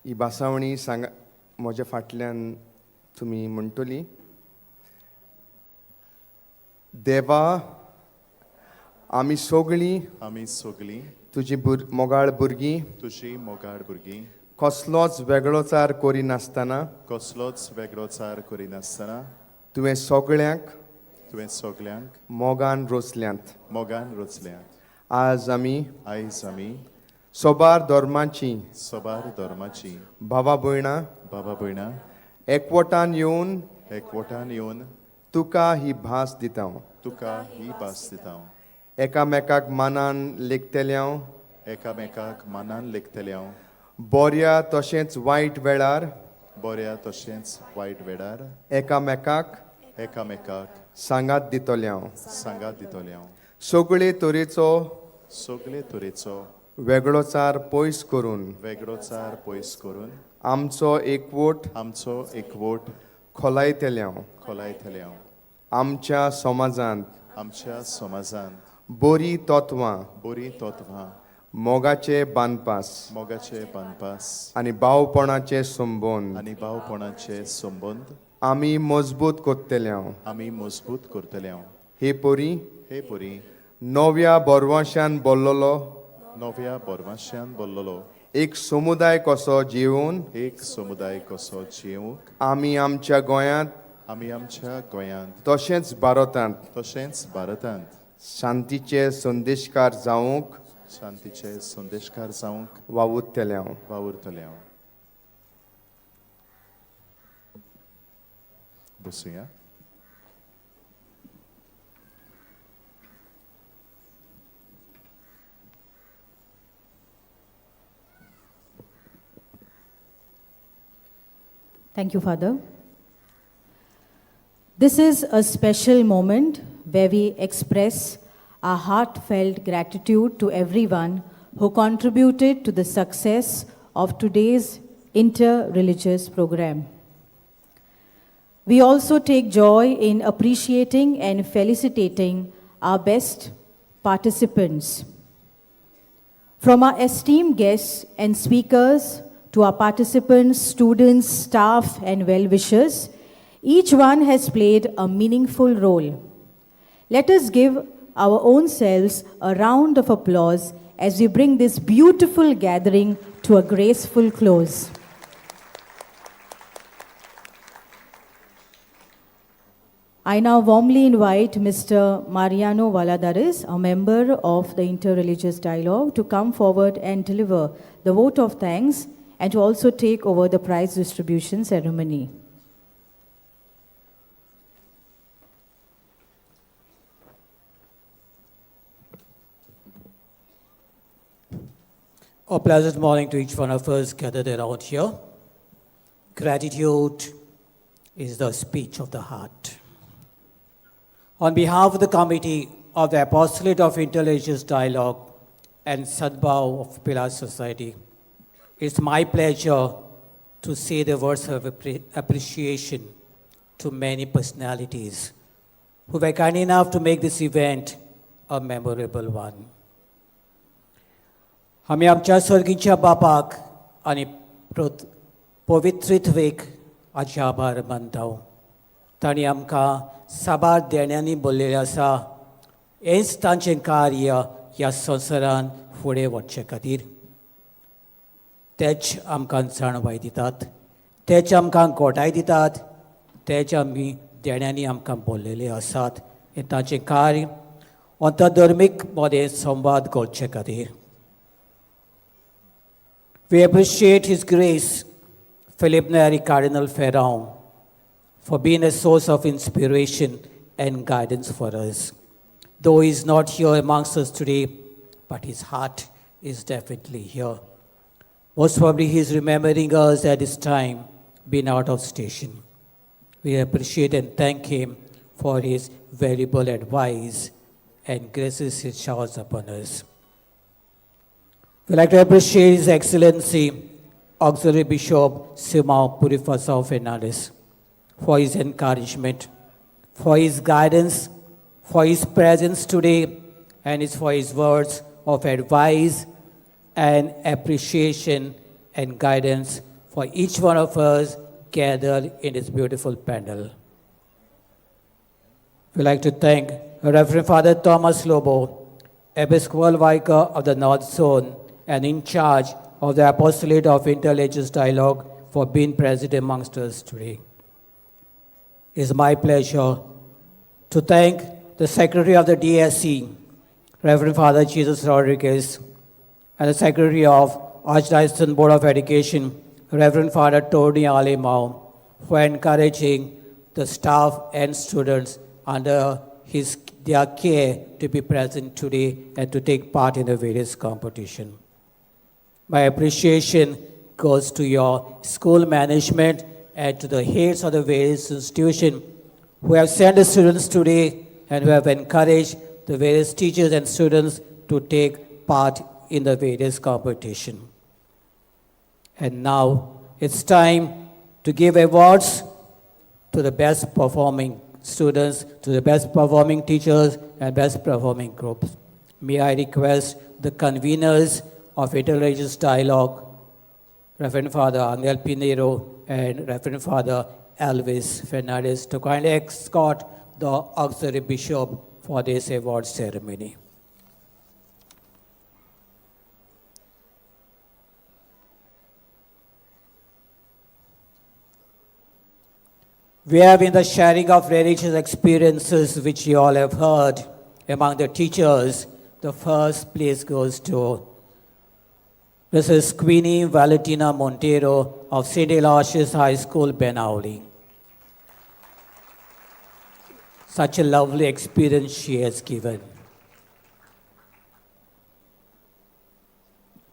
ही भासावणी सांग म्हज्या फाटल्यान तुमी म्हणटली. देवा, आमी सगळीं तुजी मोगाळ भुरगीं कसलोच वेगळोचार करिनासतना तुवें सगळ्यांक मोगान रोचल्यांत. आज आमी सोबार धर्माची भावा भयणां एकवटान येवन तुका ही भास दिता. एकामेकाक मानान लेखतल्या बऱ्या तशेंच वायट वेळार एकामेकाक सांगात दितल्या. सगळे तरेचो वेगळोचार पयस करून आमचो एकवोट खोलायतल्या. आमच्या समाजांत बरी तत्वां मोगाचे बांदपास आनी भावपणाचे संबंद आमी मजबूत करतल्या. हे पोरी नव्या बोरवांशान बोल्लोलो एक समुदाय कसो जिवून आमी आमच्या गोंयांत तशेंच भारतांत शांतीचे संदेशकार जावंक वावुरतल्या. बसूया. Thank you, Father. This is a special moment where we express our heartfelt gratitude to everyone who contributed to the success of today's inter-religious program. We also take joy in appreciating and felicitating our best participants. From our esteemed guests and speakers to our participants, students, staff, and well-wishers, each one has played a meaningful role. Let us give our own selves a round of applause as we bring this beautiful gathering to a graceful close. I now warmly invite Mr. Mariano Valadares, a member of the Interreligious Dialogue, to come forward and deliver the vote of thanks and to also take over the prize distribution ceremony. A pleasant morning to each one of us gathered around here. Gratitude is the speech of the heart. On behalf of the Committee of the Apostolate of Interreligious Dialogue and Sadbhav of Pilar Society, it's my pleasure to say the words of appreciation to many personalities who were kind enough to make this event a memorable one. आमी आमच्या सर्गीच्या बापाक आनी पवित्रित्वेक हाचे आभार मानता. तांणी आमकां साबार देण्यांनी भरलेलें आसा. हेंच तांचें कार्य ह्या संवसारान फुडें वचचे खातीर. तेच आमकां जाणवाय दितात, तेच आमकां घोटाय दितात, तेच आमी देण्यांनी आमकां भरलेले आसात. हें तांचें कार्य अंतधर्मीक मोदें संवाद घडचे खातीर. We appreciate His Grace, Philip Neri Cardinal Ferrand, for being a source of inspiration and guidance for us. Though he is not here amongst us today, but his heart is definitely here. Most probably he is remembering us at this time, being out of station. We appreciate and thank him for his valuable advice and graces he showers upon us. We'd like to appreciate His Excellency, Auxiliary Bishop Simão Purifasao Fernandes, for his encouragement, for his guidance, for his presence today, and it's for his words of advice and appreciation and guidance for each one of us gathered in this beautiful panel. We'd like to thank Reverend Father Thomas Lobo, Episcopal Vicar of the North Zone and in charge of the Apostolate of Interreligious Dialogue, for being present amongst us today. It's my pleasure to thank the Secretary of the DSC, Reverend Father Jesus Rodriguez, and the Secretary of Archdiocesan Board of Education, Reverend Father Tony Alemao, for encouraging the staff and students under their care to be present today and to take part in the various competition. My appreciation goes to your school management and to the heads of the various institutions who have sent the students today and who have encouraged the various teachers and students to take part in the various competition. And now it's time to give awards to the best performing students, to the best performing teachers and best performing groups. May I request the conveners of Interreligious Dialogue, Reverend Father Angel Pinero and Reverend Father Elvis Fernandez, to kindly escort the auxiliary bishop for this award ceremony. We have in the sharing of religious experiences, which you all have heard among the teachers, the first place goes to Mrs. Queenie Valentina Montero of St. Elisha's High School, Benauli. Such a lovely experience she has given.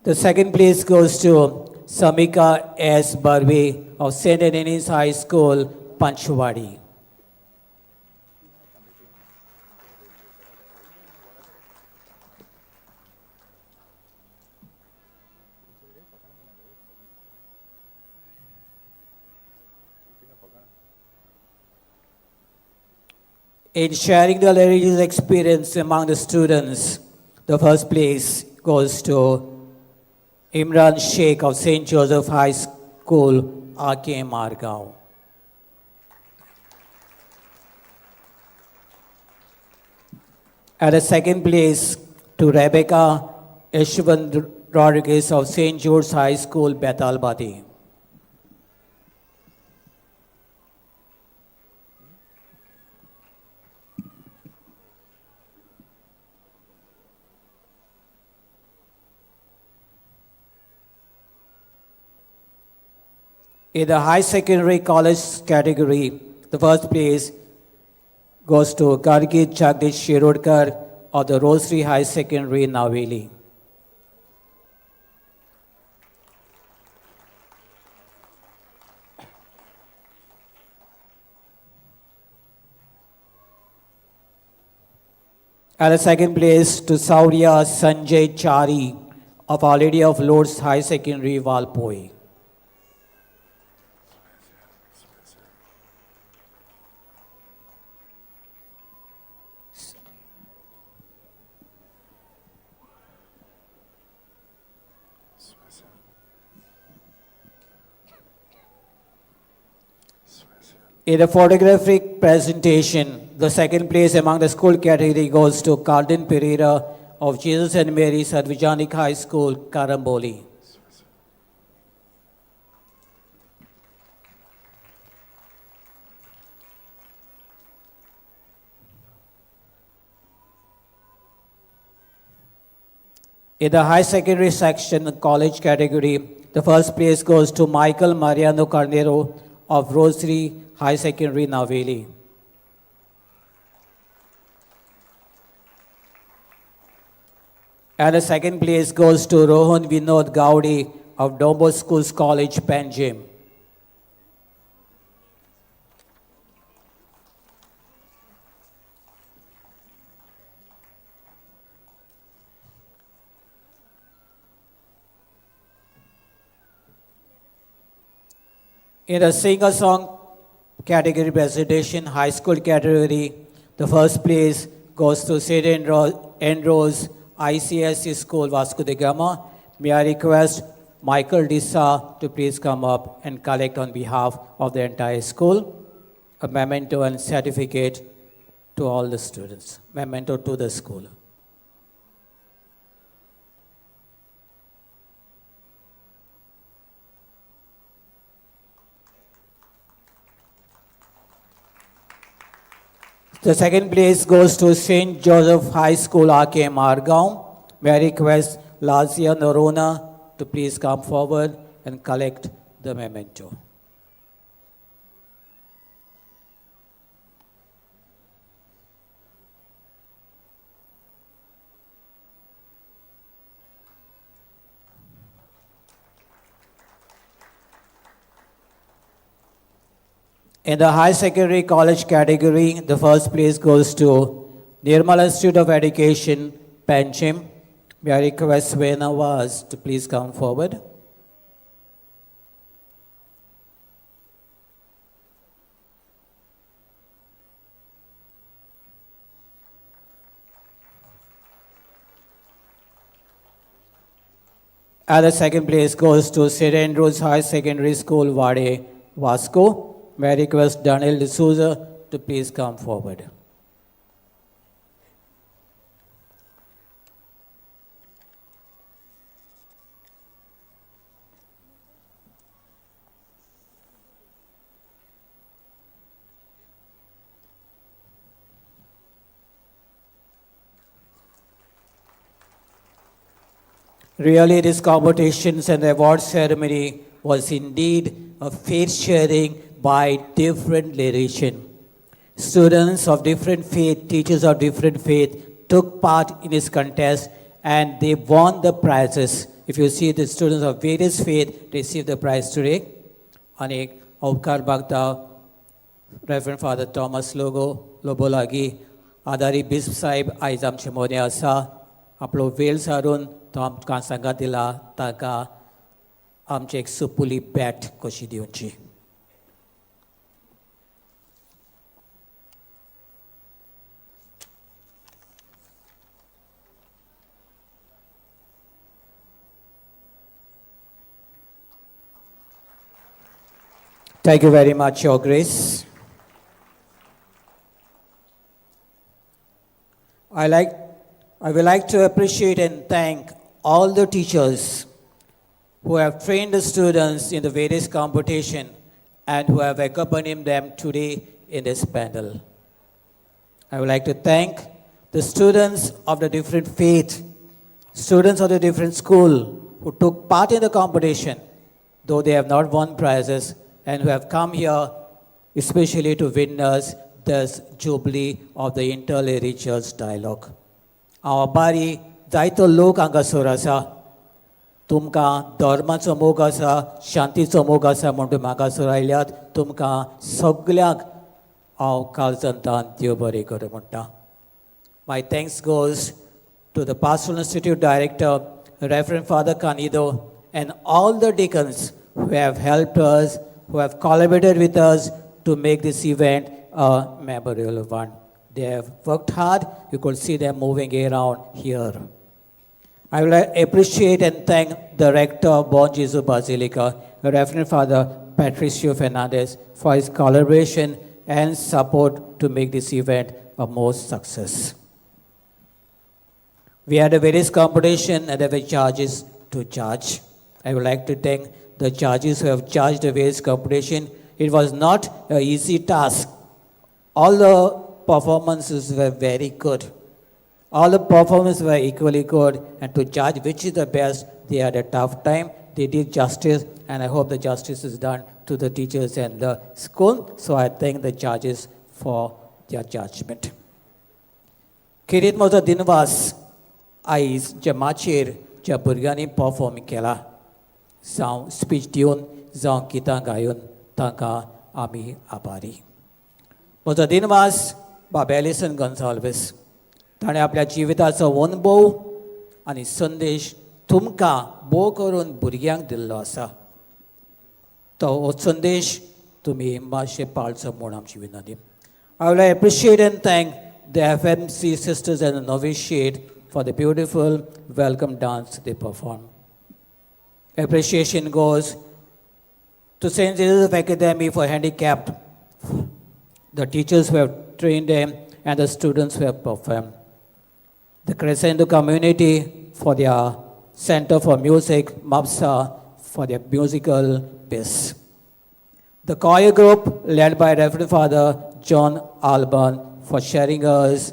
The second place goes to Samika S. Barbe of St. Anthony's High School, Panchwadi. In sharing the religious experience among the students, the first place goes to Imran Sheikh of St. Joseph High School, RK Margao. At the second place to Rebecca Ishwan Rodriguez of St. George's High School, Betalbadi. In the high secondary college category, the first place goes to Gargit Jagdish Shirodkar of the Rosary High Secondary, Naveli. At the second place to Saurya Sanjay Chari of Our Lady of Lourdes High Secondary, Valpoi. In the photographic presentation, the second place among the school category goes to Cardin Pereira of Jesus and Mary Sarvijanic High School, Karamboli. In the high secondary section, college category, the first place goes to Michael Mariano Carnero of Rosary High Secondary, Naveli. And the second place goes to Rohan Vinod Gaudi of Don Bosco College, Panjim. In the singer-song category presentation, high school category, the first place goes to St. Andrews ICSC School, Vasco da Gama. May I request Michael Dissa to please come up and collect on behalf of the entire school a memento and certificate to all the students. Memento to the school. The second place goes to St. Joseph High School, RK Margaon. May I request Lazia Norona to please come forward and collect the memento. In the high secondary college category, the first place goes to Nirmala Institute of Education, Panchim. May I request Svena Vaz to please come forward. And the second place goes to St. Andrews High Secondary School, Vade, Vasco. May I request Daniel D'Souza to please come forward. Really, this competitions and award ceremony was indeed a faith sharing by different religion. Students of different faith, teachers of different faith took part in this contest and they won the prizes. If you see the students of various faith received the prize today. Anek Aukar Bhakta, Reverend Father Thomas Lobolagi, Adari Bisp Sahib Aizam Chimone Asa, Aplo Vales Harun, Tom Kansangatila, Taka, Amchek Supuli Bet Koshidionchi. Thank you very much, Your Grace. I would like to appreciate and thank all the teachers who have trained the students in the various competition and who have accompanied them today in this panel. I would like to thank the students of the different faith, students of the different school who took part in the competition, though they have not won prizes, and who have come here especially to witness this jubilee of the interreligious dialogue. Our bari जायतो लोक हांगासर आसा तुमकां धर्माचो मोग आसा शांतीचो मोग आसा म्हूण तुमी हांगासर आयल्यात तुमकां सगल्यांक हांव काळजांतल्यान देव बरें करूं म्हणटा. My thanks goes to the Pastoral Institute Director, Reverend Father Canido, and all the deacons who have helped us, who have collaborated with us to make this event a memorable one. They have worked hard. You could see them moving around here. I will appreciate and thank the rector of Bon Jesus Basilica, Reverend Father Patricio Fernandez, for his collaboration and support to make this event a most success. We had a various competition and there were judges to judge. I would like to thank the judges who have judged the various competition. It was not an easy task. All the performances were very good. All the performances were equally good, and to judge which is the best, they had a tough time. They did justice, and I hope the justice is done to the teachers and the school. So I thank the judges for their judgment. खेरीत म्हजो दिनवास आयज जे माचयेर ज्या भुरग्यांनी perform केला जावं speech दिवन जावं गितां गायन तांकां आमी आभारी. म्हजो दिनवास बाब एलिसन गॉन्साल्वीस ताणें आपल्या जिविताचो अनुभव आनी संदेश तुमकां बोव करून भुरग्यांक दिल्लो आसा. तो संदेश तुमी मातशें पाळचो म्हूण आमची विनंती. I will appreciate and thank the FMC sisters and the novitiate for the beautiful welcome dance they performed. Appreciation goes to St. Joseph Academy for Handicapped, the teachers who have trained them, and the students who have performed. The Crescendo community for their Center for Music, MAPSA, for their musical piece. The choir group led by Reverend Father John Alban for sharing us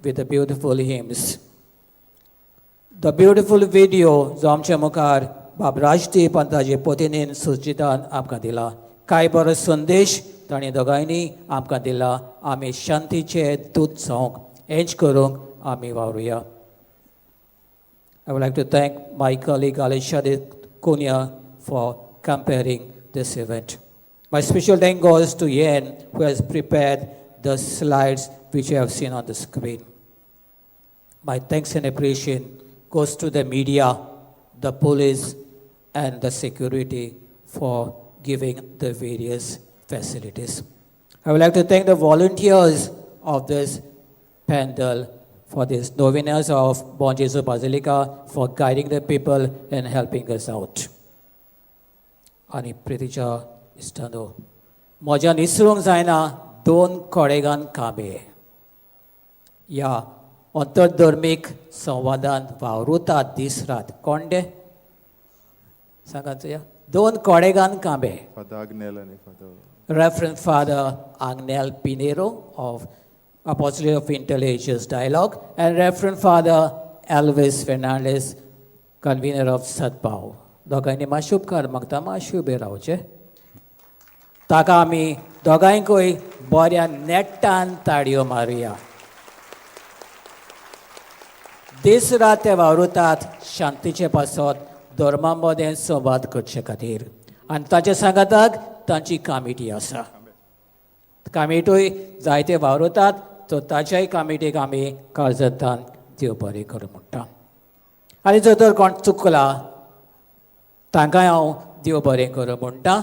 with the beautiful hymns. The beautiful video जो आमच्या मुखार बाबराजती पंताचे पोतिनीन सुजितान आमकां दिला. कांय बरो संदेश तांणी दोगांयनी आमकां दिला. आमी शांतीचे दूत जावंक हेंच करूंक आमी वावरुया. I would like to thank my colleague Alisha Kunya for comparing this event. My special thank goes to Yen, who has prepared the slides which you have seen on the screen. My thanks and appreciation goes to the media, the police, and the security for giving the various facilities. I would like to thank the volunteers of this pandal for these novenas of Bon Jesus Basilica for guiding the people and helping us out. Ani Priticha Istando. Mojan Isrung Zaina Don Koregan Kabe. Ya Antardharmik Sanwadan Vauruta Disrat Konde. Sangatsuya. Don Koregan Kabe. Father Agnel and Father. Reverend Father Agnel Pinero of Apostolic of Interreligious Dialogue, and Reverend Father Elvis Fernandez, convener of Sadbhav. दोगांयनी मातशे उपकार मागता मातशे ube रावचे. ताका आमी दोगांयकूय बऱ्या नेट्टान ताळयो मारुया. दीस रात ते वावुरतात शांतीचे पासत धर्मा मदें संवाद करचे खातीर आनी ताचे सांगाताक तांची कमिटी आसा. कमिटूय जायते वावुरतात तो ताच्याय कमिटीक आमी काळजतान देव बरें करूं म्हणटा. आनी जर तर कोण चुकला तांकांय हांव देव बरें करूं म्हणटा.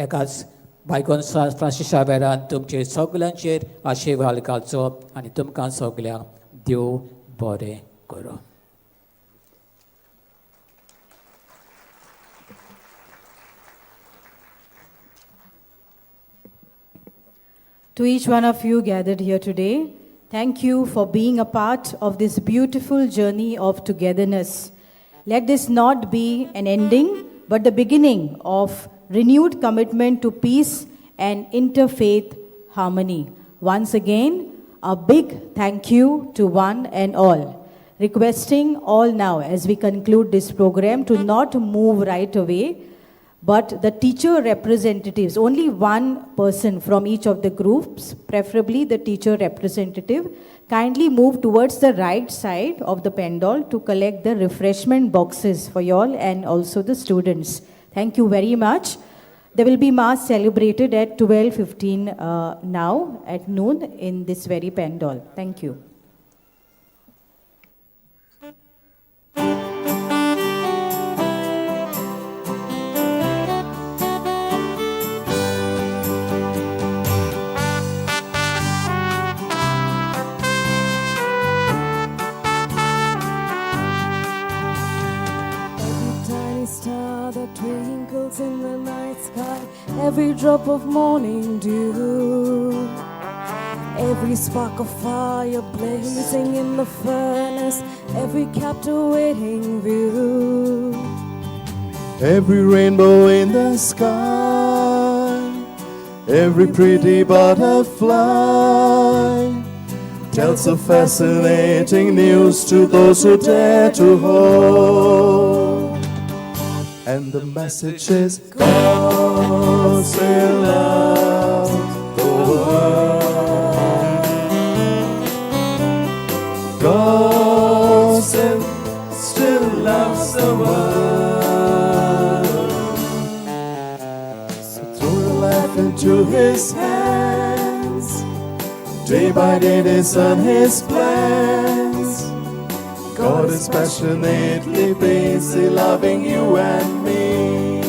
एकाच बायकोन फ्रांसीस शावेरान तुमचेर सगल्यांचेर आशिर्वाद घालचो आनी तुमकां सगल्यांक देव बरें करूं. To each one of you gathered here today, thank you for being a part of this beautiful journey of togetherness. Let this not be an ending, but the beginning of renewed commitment to peace and interfaith harmony. Once again, a big thank you to one and all. Requesting all now, as we conclude this program, to not move right away, but the teacher representatives, only one person from each of the groups, preferably the teacher representative, kindly move towards the right side of the pandal to collect the refreshment boxes for you all and also the students. Thank you very much. There will be Mass celebrated at 12:15 now at noon in this very pandal. Thank you. Twinkles in the night sky, every drop of morning dew, every spark of fire blazing in the furnace, every captivating view, Every rainbow in the sky, every pretty butterfly tells a fascinating news to those who dare to hold. And the message is God still loves the world. God still loves the world. So throw your life into His hands. Day by day discern His plans. God is passionately busy loving you and me.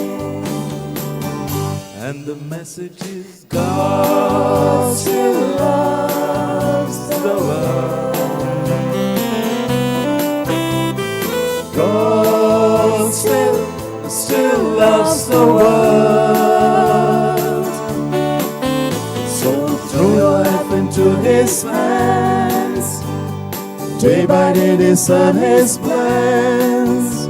And the message is God still loves the the world. God still loves the world. So throw your life into His hands. Day by day discern His plans.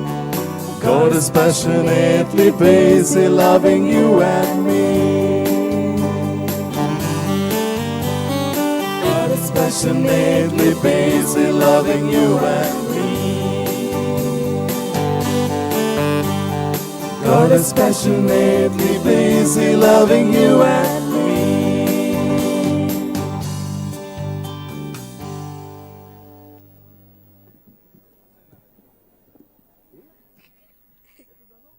God is passionately busy loving you and me. God is passionately busy loving you and me. God is passionately busy loving you and me.